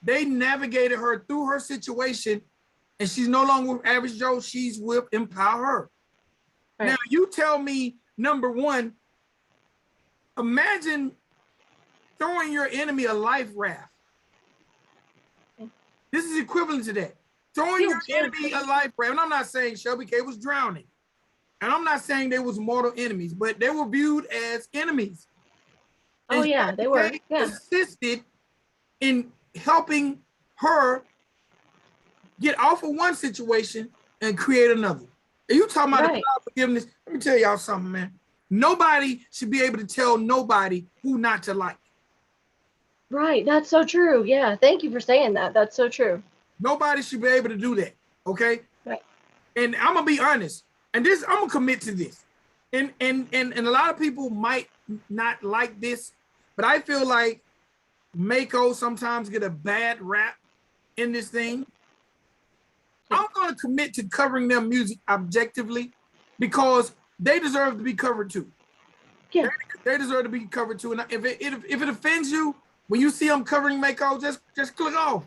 They navigated her through her situation, and she's no longer with Average Joe. She's with Empower Her. Right. Now, you tell me, number one, imagine throwing your enemy a life raft. This is equivalent to that. Throwing your enemy a life raft. And I'm not saying Shelby K was drowning. and I'm not saying they was mortal enemies, but they were viewed as enemies. Oh, and yeah, they were. Yeah. Assisted in helping her get off of one situation and create another. And you talking about the power of forgiveness? Let me tell y'all something, man. Nobody should be able to tell nobody who not to like. Right. That's so true. Yeah. Thank you for saying that. That's so true. Nobody should be able to do that. Okay. Right. And I'm gonna be honest. And this, I'm gonna commit to this. And a lot of people might not like this, but I feel like Mako sometimes get a bad rap in this thing. I'm gonna commit to covering their music objectively because they deserve to be covered too. Yeah. They deserve to be covered too. And if it offends you when you see them covering Mako, just click off.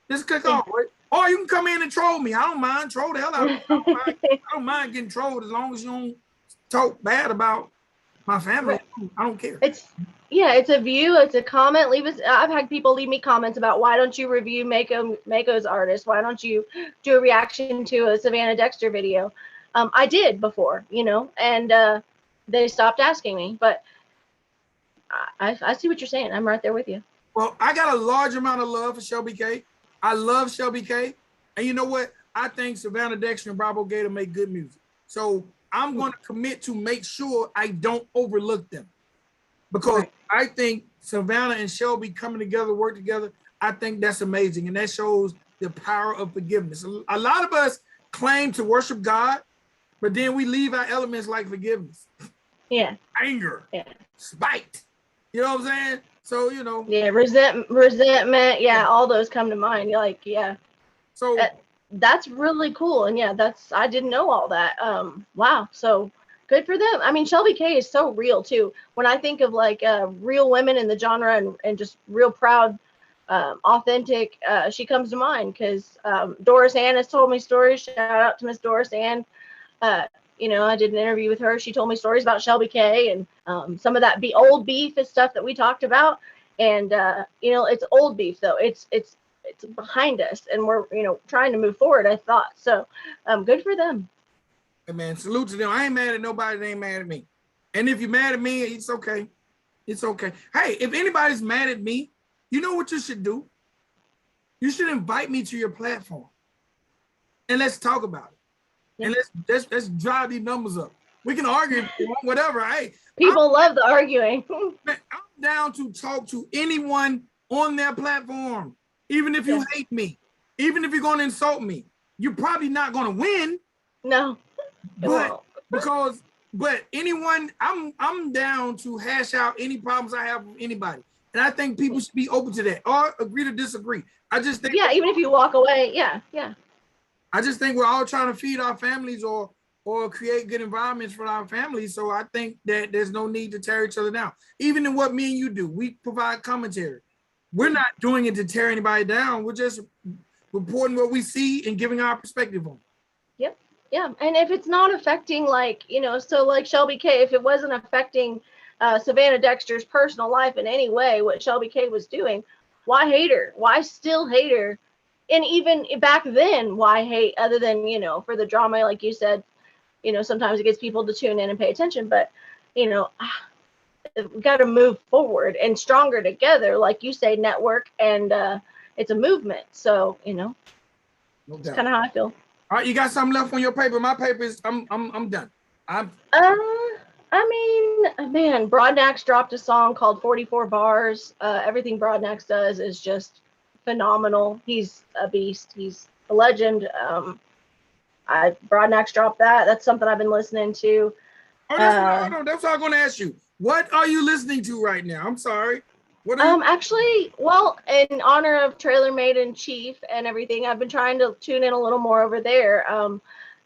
Just click off. Right? Or you can come in and troll me. I don't mind. Troll the hell out of me. I don't mind getting trolled as long as you don't talk bad about my family. Right. I don't care. It's a view. It's a comment. Leave us. I've had people leave me comments about why don't you review Mako's artist? Why don't you do a reaction to a Savannah Dexter video? I did before, and they stopped asking me. But I see what you're saying. I'm right there with you. Well, I got a large amount of love for Shelby K. I love Shelby K. And you know what? I think Savannah Dexter and Bravo Gator make good music. So I'm going to commit to make sure I don't overlook them. Because I think Savannah and Shelby coming together, work together, I think that's amazing. And that shows the power of forgiveness. A lot of us claim to worship God, but then we leave our elements like forgiveness. Yeah. Anger. Yeah. Spite. You know what I'm saying? So, Yeah, resentment. Yeah, all those come to mind. You're like, yeah. So that's really cool. And yeah, I didn't know all that. Wow. So good for them. I mean, Shelby K is so real too. When I think of like real women in the genre and just real proud, authentic, she comes to mind because Doris Ann has told me stories. Shout out to Miss Doris Ann. I did an interview with her. She told me stories about Shelby K and some of that old beef is stuff that we talked about. And it's old beef though. It's behind us, and we're trying to move forward. I thought so. Good for them. Hey man, salute to them. I ain't mad at nobody. They ain't mad at me. And if you're mad at me, it's okay. It's okay. Hey, if anybody's mad at me, you know what you should do? You should invite me to your platform, and let's talk about it. And let's drive these numbers up. We can argue if you want, whatever. Hey, people love the arguing. Man, I'm down to talk to anyone on their platform, even if you hate me, even if you're going to insult me. You're probably not going to win. No, but anyone, I'm down to hash out any problems I have with anybody, and I think people should be open to that or agree to disagree. I just think even if you walk away, yeah. I just think we're all trying to feed our families or create good environments for our families. So I think that there's no need to tear each other down. Even in what me and you do, we provide commentary. We're not doing it to tear anybody down. We're just reporting what we see and giving our perspective on it. Yep. Yeah. And if it's not affecting so like Shelby K, if it wasn't affecting Savannah Dexter's personal life in any way, what Shelby K was doing, why hate her? Why still hate her? And even back then, why hate other than, for the drama, like you said, sometimes it gets people to tune in and pay attention, but, we got to move forward and stronger together. Like you say, network, and it's a movement. So, it's kind of how I feel. All right. You got something left on your paper? My paper is, I'm done. Man, Broadnax dropped a song called 44 Bars. Everything Broadnax does is just phenomenal. He's a beast. He's a legend. Broadnax dropped that. That's something I've been listening to. That's what I'm going to ask you. What are you listening to right now? I'm sorry. What actually, well, in honor of Trailer Made in Chief and everything, I've been trying to tune in a little more over there.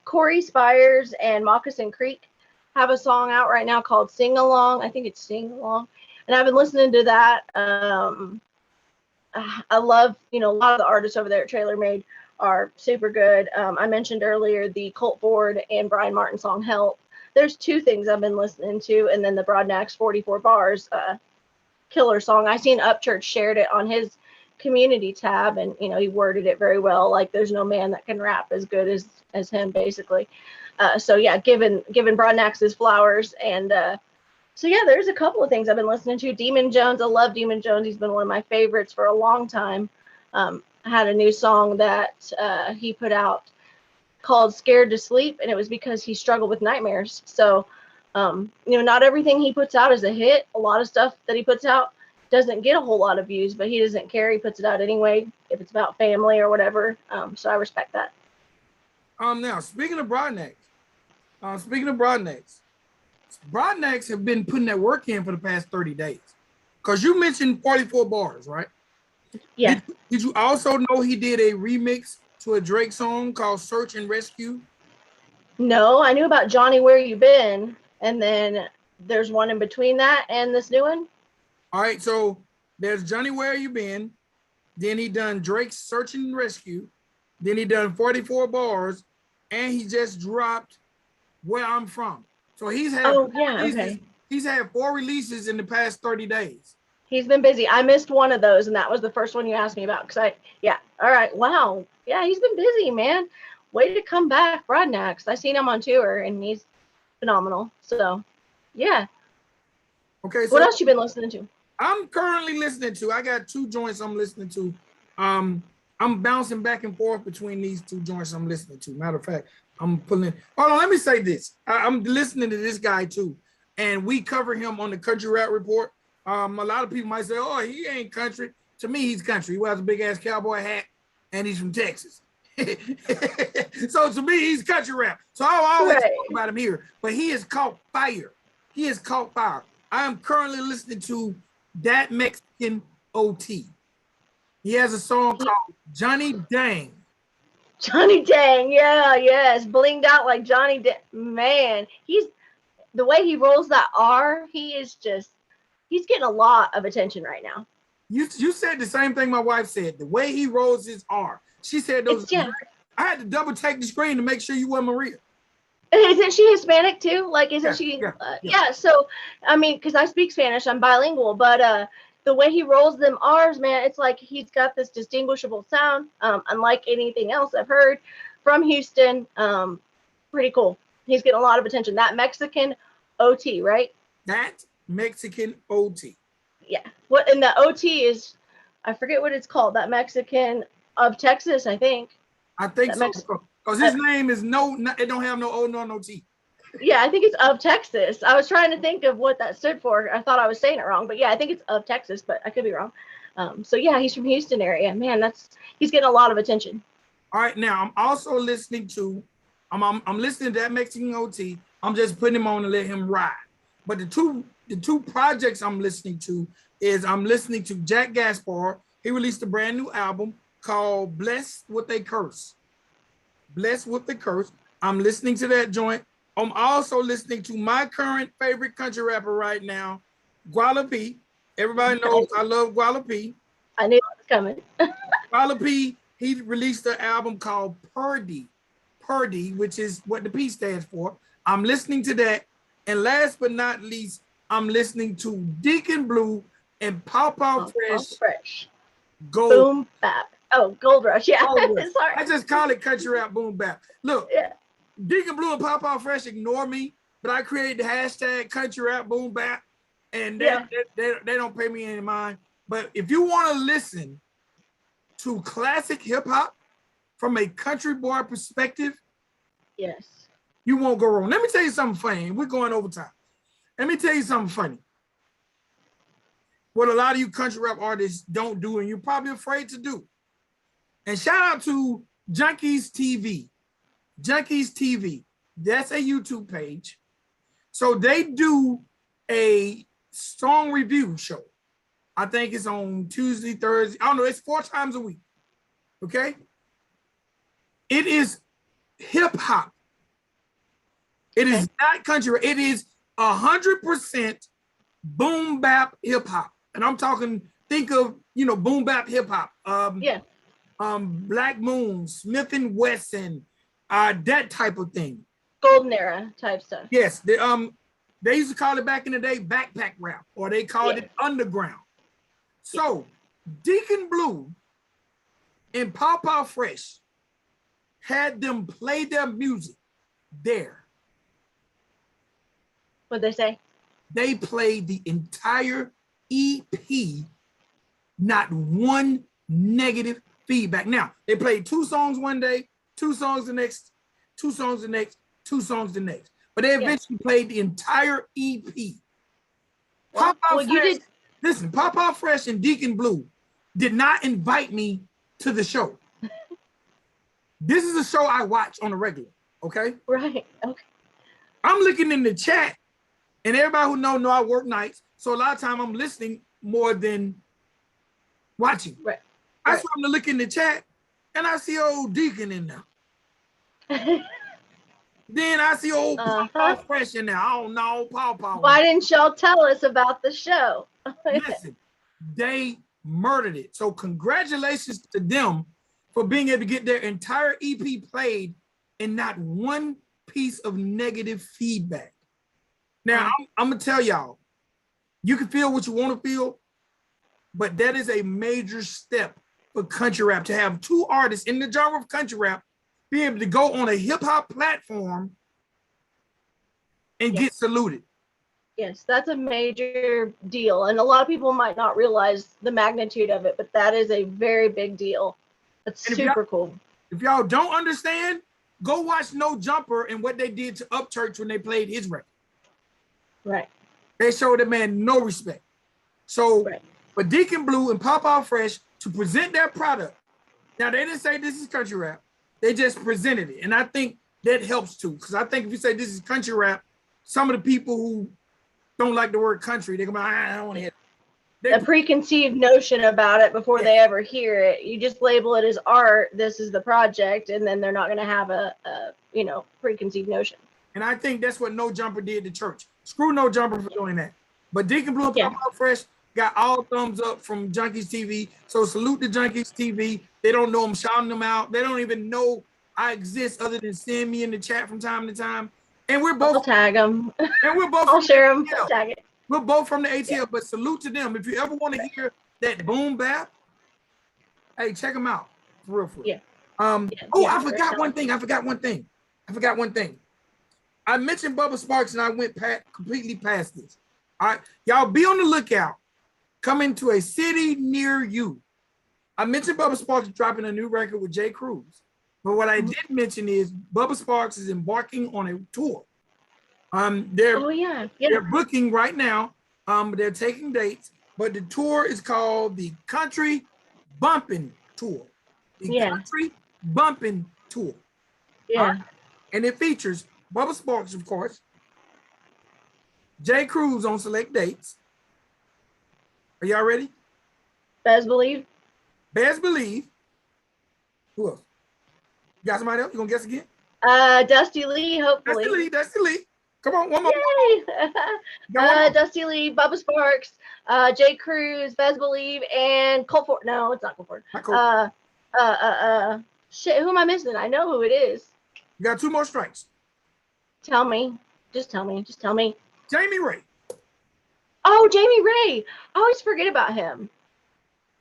Corey Spires and Moccasin Creek have a song out right now called Sing Along. I think it's Sing Along. And I've been listening to that. I love, a lot of the artists over there at Trailer Made are super good. I mentioned earlier the Colt Ford and Brian Martin song Help. There's two things I've been listening to, and then the Broadnax 44 Bars killer song. I seen Upchurch shared it on his community tab, and he worded it very well. Like there's no man that can rap as good as him, basically. So yeah, giving Broadnax his flowers. And so yeah, there's a couple of things I've been listening to. Demon Jones, I love Demon Jones. He's been one of my favorites for a long time. I had a new song that he put out called Scared to Sleep, and it was because he struggled with nightmares. So not everything he puts out is a hit. A lot of stuff that he puts out doesn't get a whole lot of views, but he doesn't care. He puts it out anyway if it's about family or whatever. So I respect that. Now speaking of Broadnax, Broadnax have been putting that work in for the past 30 days. Because you mentioned 44 bars, right? Yeah. Did you also know he did a remix to a Drake song called Search and Rescue? No, I knew about Johnny Where You Been, and then there's one in between that and this new one. All right, so there's Johnny Where You Been, then he done Drake's Search and Rescue, then he done 44 bars, and he just dropped Where I'm From. So he's had he's had 4 releases in the past 30 days. He's been busy. I missed one of those, and that was the first one you asked me about. All right, wow. Yeah, he's been busy, man. Way to come back, Broadnax. I seen him on tour, and he's phenomenal. So, yeah. Okay, so what else you been listening to? I'm currently listening to, I got 2 joints I'm listening to. I'm bouncing back and forth between these 2 joints I'm listening to. Matter of fact, hold on, let me say this. I'm listening to this guy too, and we cover him on the Country Rap Report. A lot of people might say, oh, he ain't country. To me, he's country. He wears a big ass cowboy hat, and he's from Texas. So to me, he's country rap. So I always talk about him here, but he has caught fire. I am currently listening to That Mexican OT. He has a song called Johnny Dang. Johnny Dang, yeah, yes, blinged out like Johnny Dang. Man, the way he rolls that R, he's getting a lot of attention right now. You said the same thing my wife said. The way he rolls his R. She said those. I had to double take the screen to make sure you were Maria. Isn't she Hispanic too? Like, isn't she? Yeah. So, I mean, because I speak Spanish, I'm bilingual, but the way he rolls them R's, man, it's like he's got this distinguishable sound, unlike anything else I've heard from Houston. Pretty cool. He's getting a lot of attention. That Mexican OT, right? That Mexican OT. Yeah. And the OT is, I forget what it's called. That Mexican of Texas, I think. I think so. Because his name is it don't have no O nor no T. Yeah, I think it's of Texas. I was trying to think of what that stood for. I thought I was saying it wrong, but yeah, I think it's of Texas, but I could be wrong. So yeah, he's from Houston area. Man, he's getting a lot of attention. All right, now I'm also listening to, I'm listening to That Mexican OT. I'm just putting him on to let him ride. But the two projects I'm listening to is I'm listening to Jack Gaspar. He released a brand new album called Blessed with a Curse. Blessed with the Curse. I'm listening to that joint. I'm also listening to my current favorite country rapper right now, Guala P. Everybody knows I love Guala P. I knew it was coming. Guala P, he released an album called Purdy, which is what the P stands for. I'm listening to that. And last but not least, I'm listening to Deacon Blue and Pawpaw Fresh. Gold. Boom Bap. Oh, Gold Rush. Yeah. Gold Rush. Sorry. I just call it country rap boom bap. Look, Deacon Blue and Pawpaw Fresh ignore me, but I created the hashtag country rap boom bap, and they don't pay me any mind. But if you want to listen to classic hip hop from a country boy perspective, yes, you won't go wrong. Let me tell you something funny. We're going overtime. Let me tell you something funny. What a lot of you country rap artists don't do, and you're probably afraid to do. And shout out to Junkies TV. Junkies TV. That's a YouTube page. So they do a song review show. I think it's on Tuesday, Thursday. I don't know. It's 4 times a week. Okay? It is hip hop. It is not country. It is 100% boom bap hip hop. And I'm talking, think of, boom bap hip hop. Black Moon, Smith and Wesson, that type of thing. Golden era type stuff. Yes. They used to call it back in the day backpack rap, or they called it underground. So Deacon Blue and Pawpaw Fresh had them play their music there. What'd they say? They played the entire EP, not one negative feedback. Now, they played 2 songs one day, 2 songs the next, 2 songs the next, 2 songs the next. But they eventually played the entire EP. Well, Listen, Pop Out Fresh and Deacon Blue did not invite me to the show. This is a show I watch on a regular, okay? Right, okay. I'm looking in the chat, and everybody who know I work nights, so a lot of time I'm listening more than watching. Right. I saw him to look in the chat, and I see old Deacon in there. Then I see old Paw Fresh in there. I don't know, Paw. Why didn't y'all tell us about the show? Listen, they murdered it. So congratulations to them for being able to get their entire EP played and not one piece of negative feedback. Now, I'm going to tell y'all, you can feel what you want to feel, but that is a major step for country rap to have 2 artists in the genre of country rap be able to go on a hip hop platform and get saluted. Yes, that's a major deal. And a lot of people might not realize the magnitude of it, but that is a very big deal. That's super cool. If y'all don't understand, go watch No Jumper and what they did to Upchurch when they played his record. Right. They showed the man no respect. So for Deacon Blue and Pop Out Fresh to present their product, now they didn't say this is country rap. They just presented it. And I think that helps too. Because I think if you say this is country rap, some of the people who don't like the word country, they're going to be, I don't want to hear it. A preconceived notion about it before they ever hear it. You just label it as art. This is the project. And then they're not going to have a preconceived notion. And I think that's what No Jumper did to church. Screw No Jumper for doing that. But Deacon Blue and Pop Out Fresh got all thumbs up from Junkies TV. So salute to Junkies TV. They don't know I'm shouting them out. They don't even know I exist other than seeing me in the chat from time to time. And we're both I'll tag them. And we're both I'll share them. Tag it. We're both from the ATL, but salute to them. If you ever want to hear that boom bap, hey, check them out. For real. Yeah. I forgot one thing. I mentioned Bubba Sparxxx and I went completely past this. All right. Y'all be on the lookout. Coming to a city near you. I mentioned Bubba Sparxxx dropping a new record with J. Cruz. But what I didn't mention is Bubba Sparxxx is embarking on a tour. They're booking right now. They're taking dates, but the tour is called the Country Bumpin' Tour. Country Bumpin' Tour. Yeah. Right? And it features Bubba Sparxxx, of course, J. Cruz on select dates. Are y'all ready? Bez Believe. Who else? You got somebody else? You gonna guess again? Dusty Lee, hopefully. Dusty Lee. Come on, one more. Dusty Lee, Bubba Sparxxx, J. Cruz, Bez Believe, and Colt Ford. No, it's not Colt Ford. Shit, who am I missing? I know who it is. You got 2 more strikes. Tell me. Just tell me. Jamie Ray. Oh, Jamie Ray. I always forget about him.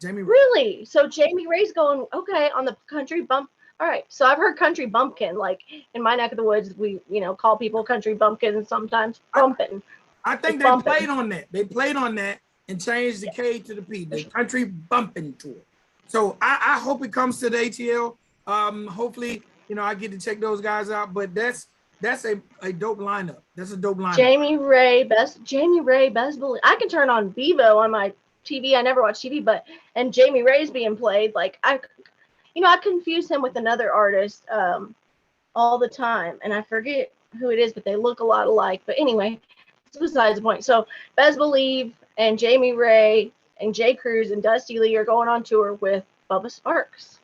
Jamie Ray. Really? So Jamie Ray's going, okay, on the country bump. All right. So I've heard country bumpkin. Like in my neck of the woods, we, call people country bumpkins sometimes. Bumpin'. I think they played on that. They played on that and changed the K to the P. The Country Bumpin' Tour. So I hope it comes to the ATL. Hopefully, I get to check those guys out. But that's a dope lineup. That's a dope lineup. Jamie Ray, Best Believe. I can turn on Bevo on my TV. I never watch TV, and Jamie Ray's being played. Like I confuse him with another artist all the time, and I forget who it is, but they look a lot alike. But anyway, it's besides the point. So Bez Believe and Jamie Ray and J. Cruz and Dusty Lee are going on tour with Bubba Sparxxx.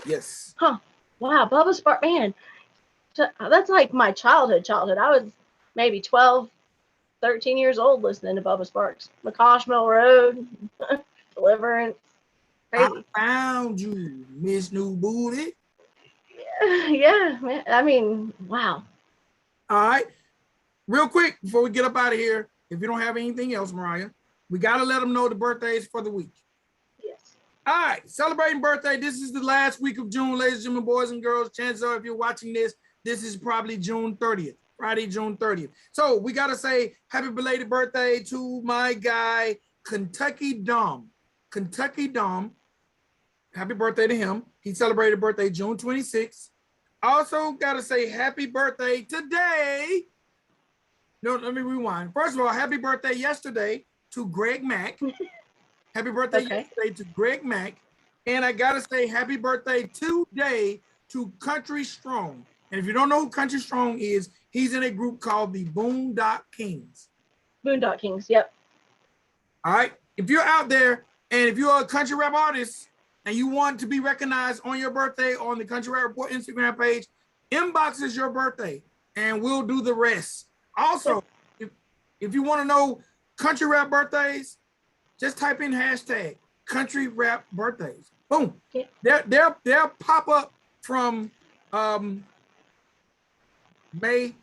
Yes. Huh. Wow, Bubba Sparxxx, man. That's like my childhood. I was maybe 12, 13 years old listening to Bubba Sparxxx. McCosh Mill Road, Deliverance. Crazy. I found you, Miss New Booty. Yeah, man. I mean, wow. All right. Real quick, before we get up out of here, if you don't have anything else, Mariah, we got to let them know the birthdays for the week. Yes. All right. Celebrating birthday. This is the last week of June, ladies and gentlemen, boys and girls. Chances are, if you're watching this, this is probably June 30th, Friday, June 30th. So we got to say happy belated birthday to my guy, Kentucky Dom. Kentucky Dom. Happy birthday to him. He celebrated birthday June 26th. Also got to say happy birthday today. No, let me rewind. First of all, happy birthday yesterday to Greg Mack. Happy birthday yesterday to Greg Mack. And I got to say happy birthday today to Country Strong. And if you don't know who Country Strong is, he's in a group called the Boondock Kings. Boondock Kings, yep. All right. If you're out there and if you're a country rap artist and you want to be recognized on your birthday on the Country Rap Report Instagram page, inbox is your birthday and we'll do the rest. Also, if you want to know country rap birthdays, just type in hashtag country rap birthdays. Boom. Yeah. They'll pop up from May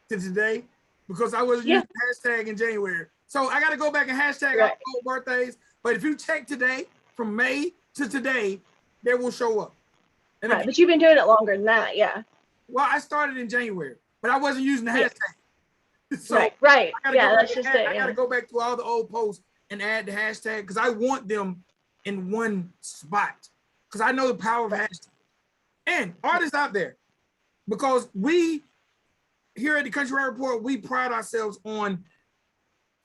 to today because I wasn't using hashtag in January. So I got to go back and hashtag all birthdays. But if you check today, from May to today, they will show up. And right, but you've been doing it longer than that, yeah. Well, I started in January, but I wasn't using the hashtag. So right. I gotta go back to all the old posts and add the hashtag because I want them in one spot because I know the power of hashtag. And artists out there, because we here at the Country Rap Report, we pride ourselves on.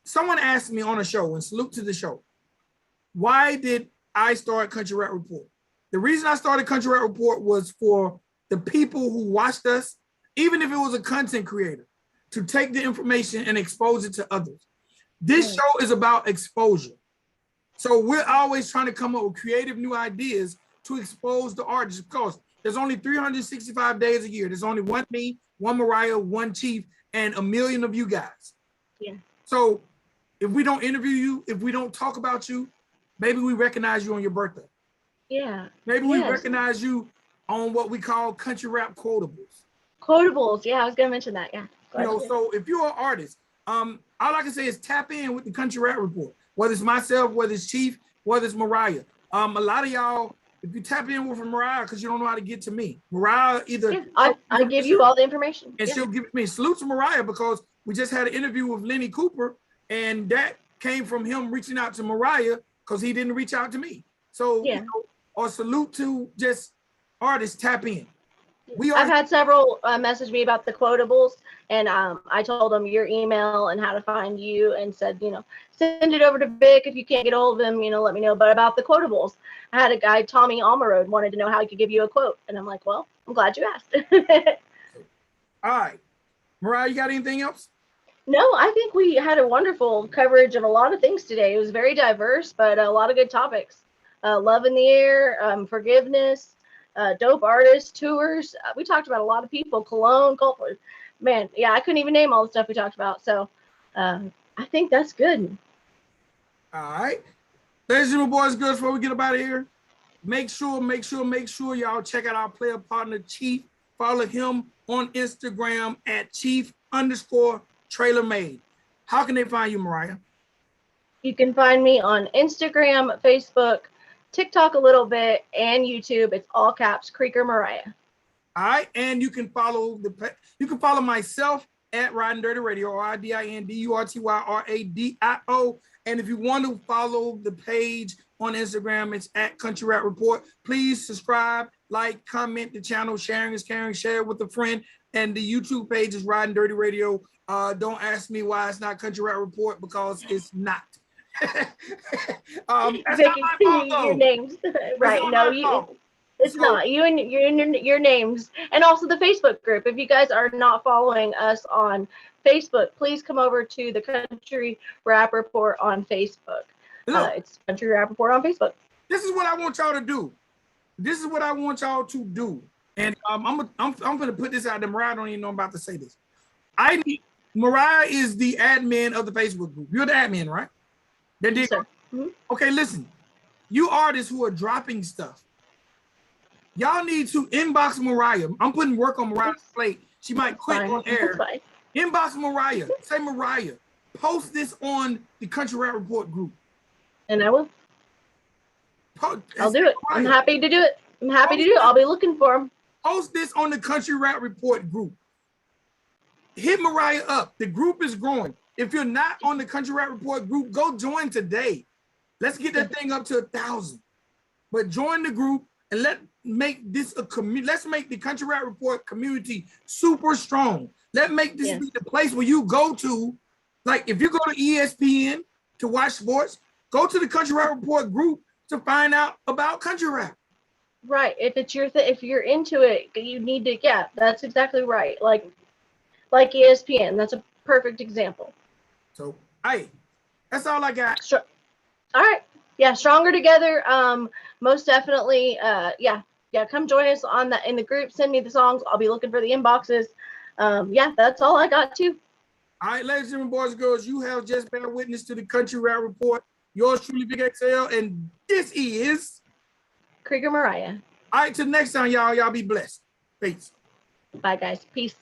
Someone asked me on a show, and salute to the show, why did I start Country Rap Report? The reason I started Country Rap Report was for the people who watched us, even if it was a content creator, to take the information and expose it to others. This show is about exposure. So we're always trying to come up with creative new ideas to expose the artists. Of course, there's only 365 days a year. There's only one me, one Mariah, one Chief, and a million of you guys. Yeah. So if we don't interview you, if we don't talk about you, maybe we recognize you on your birthday. Yeah. Maybe we recognize you on what we call country rap quotables. Quotables, yeah, I was gonna mention that, yeah. So if you're an artist, all I can say is tap in with the Country Rap Report. Whether it's myself, whether it's Chief, whether it's Mariah. A lot of y'all, if you tap in with Mariah because you don't know how to get to me, Mariah either I give you all the information, and she'll give it to me. Salute to Mariah because we just had an interview with Lenny Cooper, and that came from him reaching out to Mariah because he didn't reach out to me. So, or salute to just artists, tap in. I've had several message me about the quotables, and I told them your email and how to find you, and said, send it over to Vic if you can't get a hold of him. Let me know. But about the quotables, I had a guy, Tommy Almerode, wanted to know how he could give you a quote, and I'm like, well, I'm glad you asked. All right, Mariah, you got anything else? No, I think we had a wonderful coverage of a lot of things today. It was very diverse, but a lot of good topics. Love in the air, forgiveness. Dope artists, tours. We talked about a lot of people. Cologne, Culper. Man, yeah, I couldn't even name all the stuff we talked about. So I think that's good. All right. Ladies and boys, girls, before we get up out of here, make sure y'all check out our player partner, Chief. Follow him on Instagram at Chief_TrailerMade. How can they find you, Mariah? You can find me on Instagram, Facebook, TikTok a little bit, and YouTube. It's all caps, Creeker Mariah. All right, and you can follow myself at Riding Dirty Radio, RIDINDURTYRADIO. And if you want to follow the page on Instagram, it's at Country Rap Report. Please subscribe, like, comment the channel. Sharing is caring. Share it with a friend. And the YouTube page is Riding Dirty Radio. Don't ask me why it's not Country Rap Report, because it's not. That's Vicky, not my fault, your names. Right. No, it's not. You and your names. And also the Facebook group. If you guys are not following us on Facebook, please come over to the Country Rap Report on Facebook. It's Country Rap Report on Facebook. This is what I want y'all to do. And I'm gonna put this out there. Mariah, I don't even know I'm about to say this. Mariah is the admin of the Facebook group. You're the admin, right? Yes, sir. Mm-hmm. Okay, listen. You artists who are dropping stuff, y'all need to inbox Mariah. I'm putting work on Mariah's plate. She might quit on air. Inbox Mariah. Say, Mariah, post this on the Country Rap Report group. And I will. I'll do it. I'm happy to do it. I'll be looking for them. Post this on the Country Rap Report group. Hit Mariah up. The group is growing. If you're not on the Country Rap Report group, go join today. Let's get that thing up to 1,000. But join the group and let's make this a community. Let's make the Country Rap Report community super strong. Let's make this be the place where you go to. Like if you go to ESPN to watch sports, go to the Country Rap Report group to find out about country rap. Right. If it's your if you're into it, you need to. Yeah, that's exactly right. Like ESPN. That's a perfect example. So, hey, that's all I got. Sure. All right. Yeah, stronger together. Most definitely. Yeah. Come join us on that in the group. Send me the songs. I'll be looking for the inboxes. Yeah, that's all I got too. All right, ladies and gentlemen, boys and girls, you have just been a witness to the Country Rap Report. Yours truly, VicXL, and this is Creeker Mariah. All right, till next time, y'all. Y'all be blessed. Peace. Bye, guys. Peace.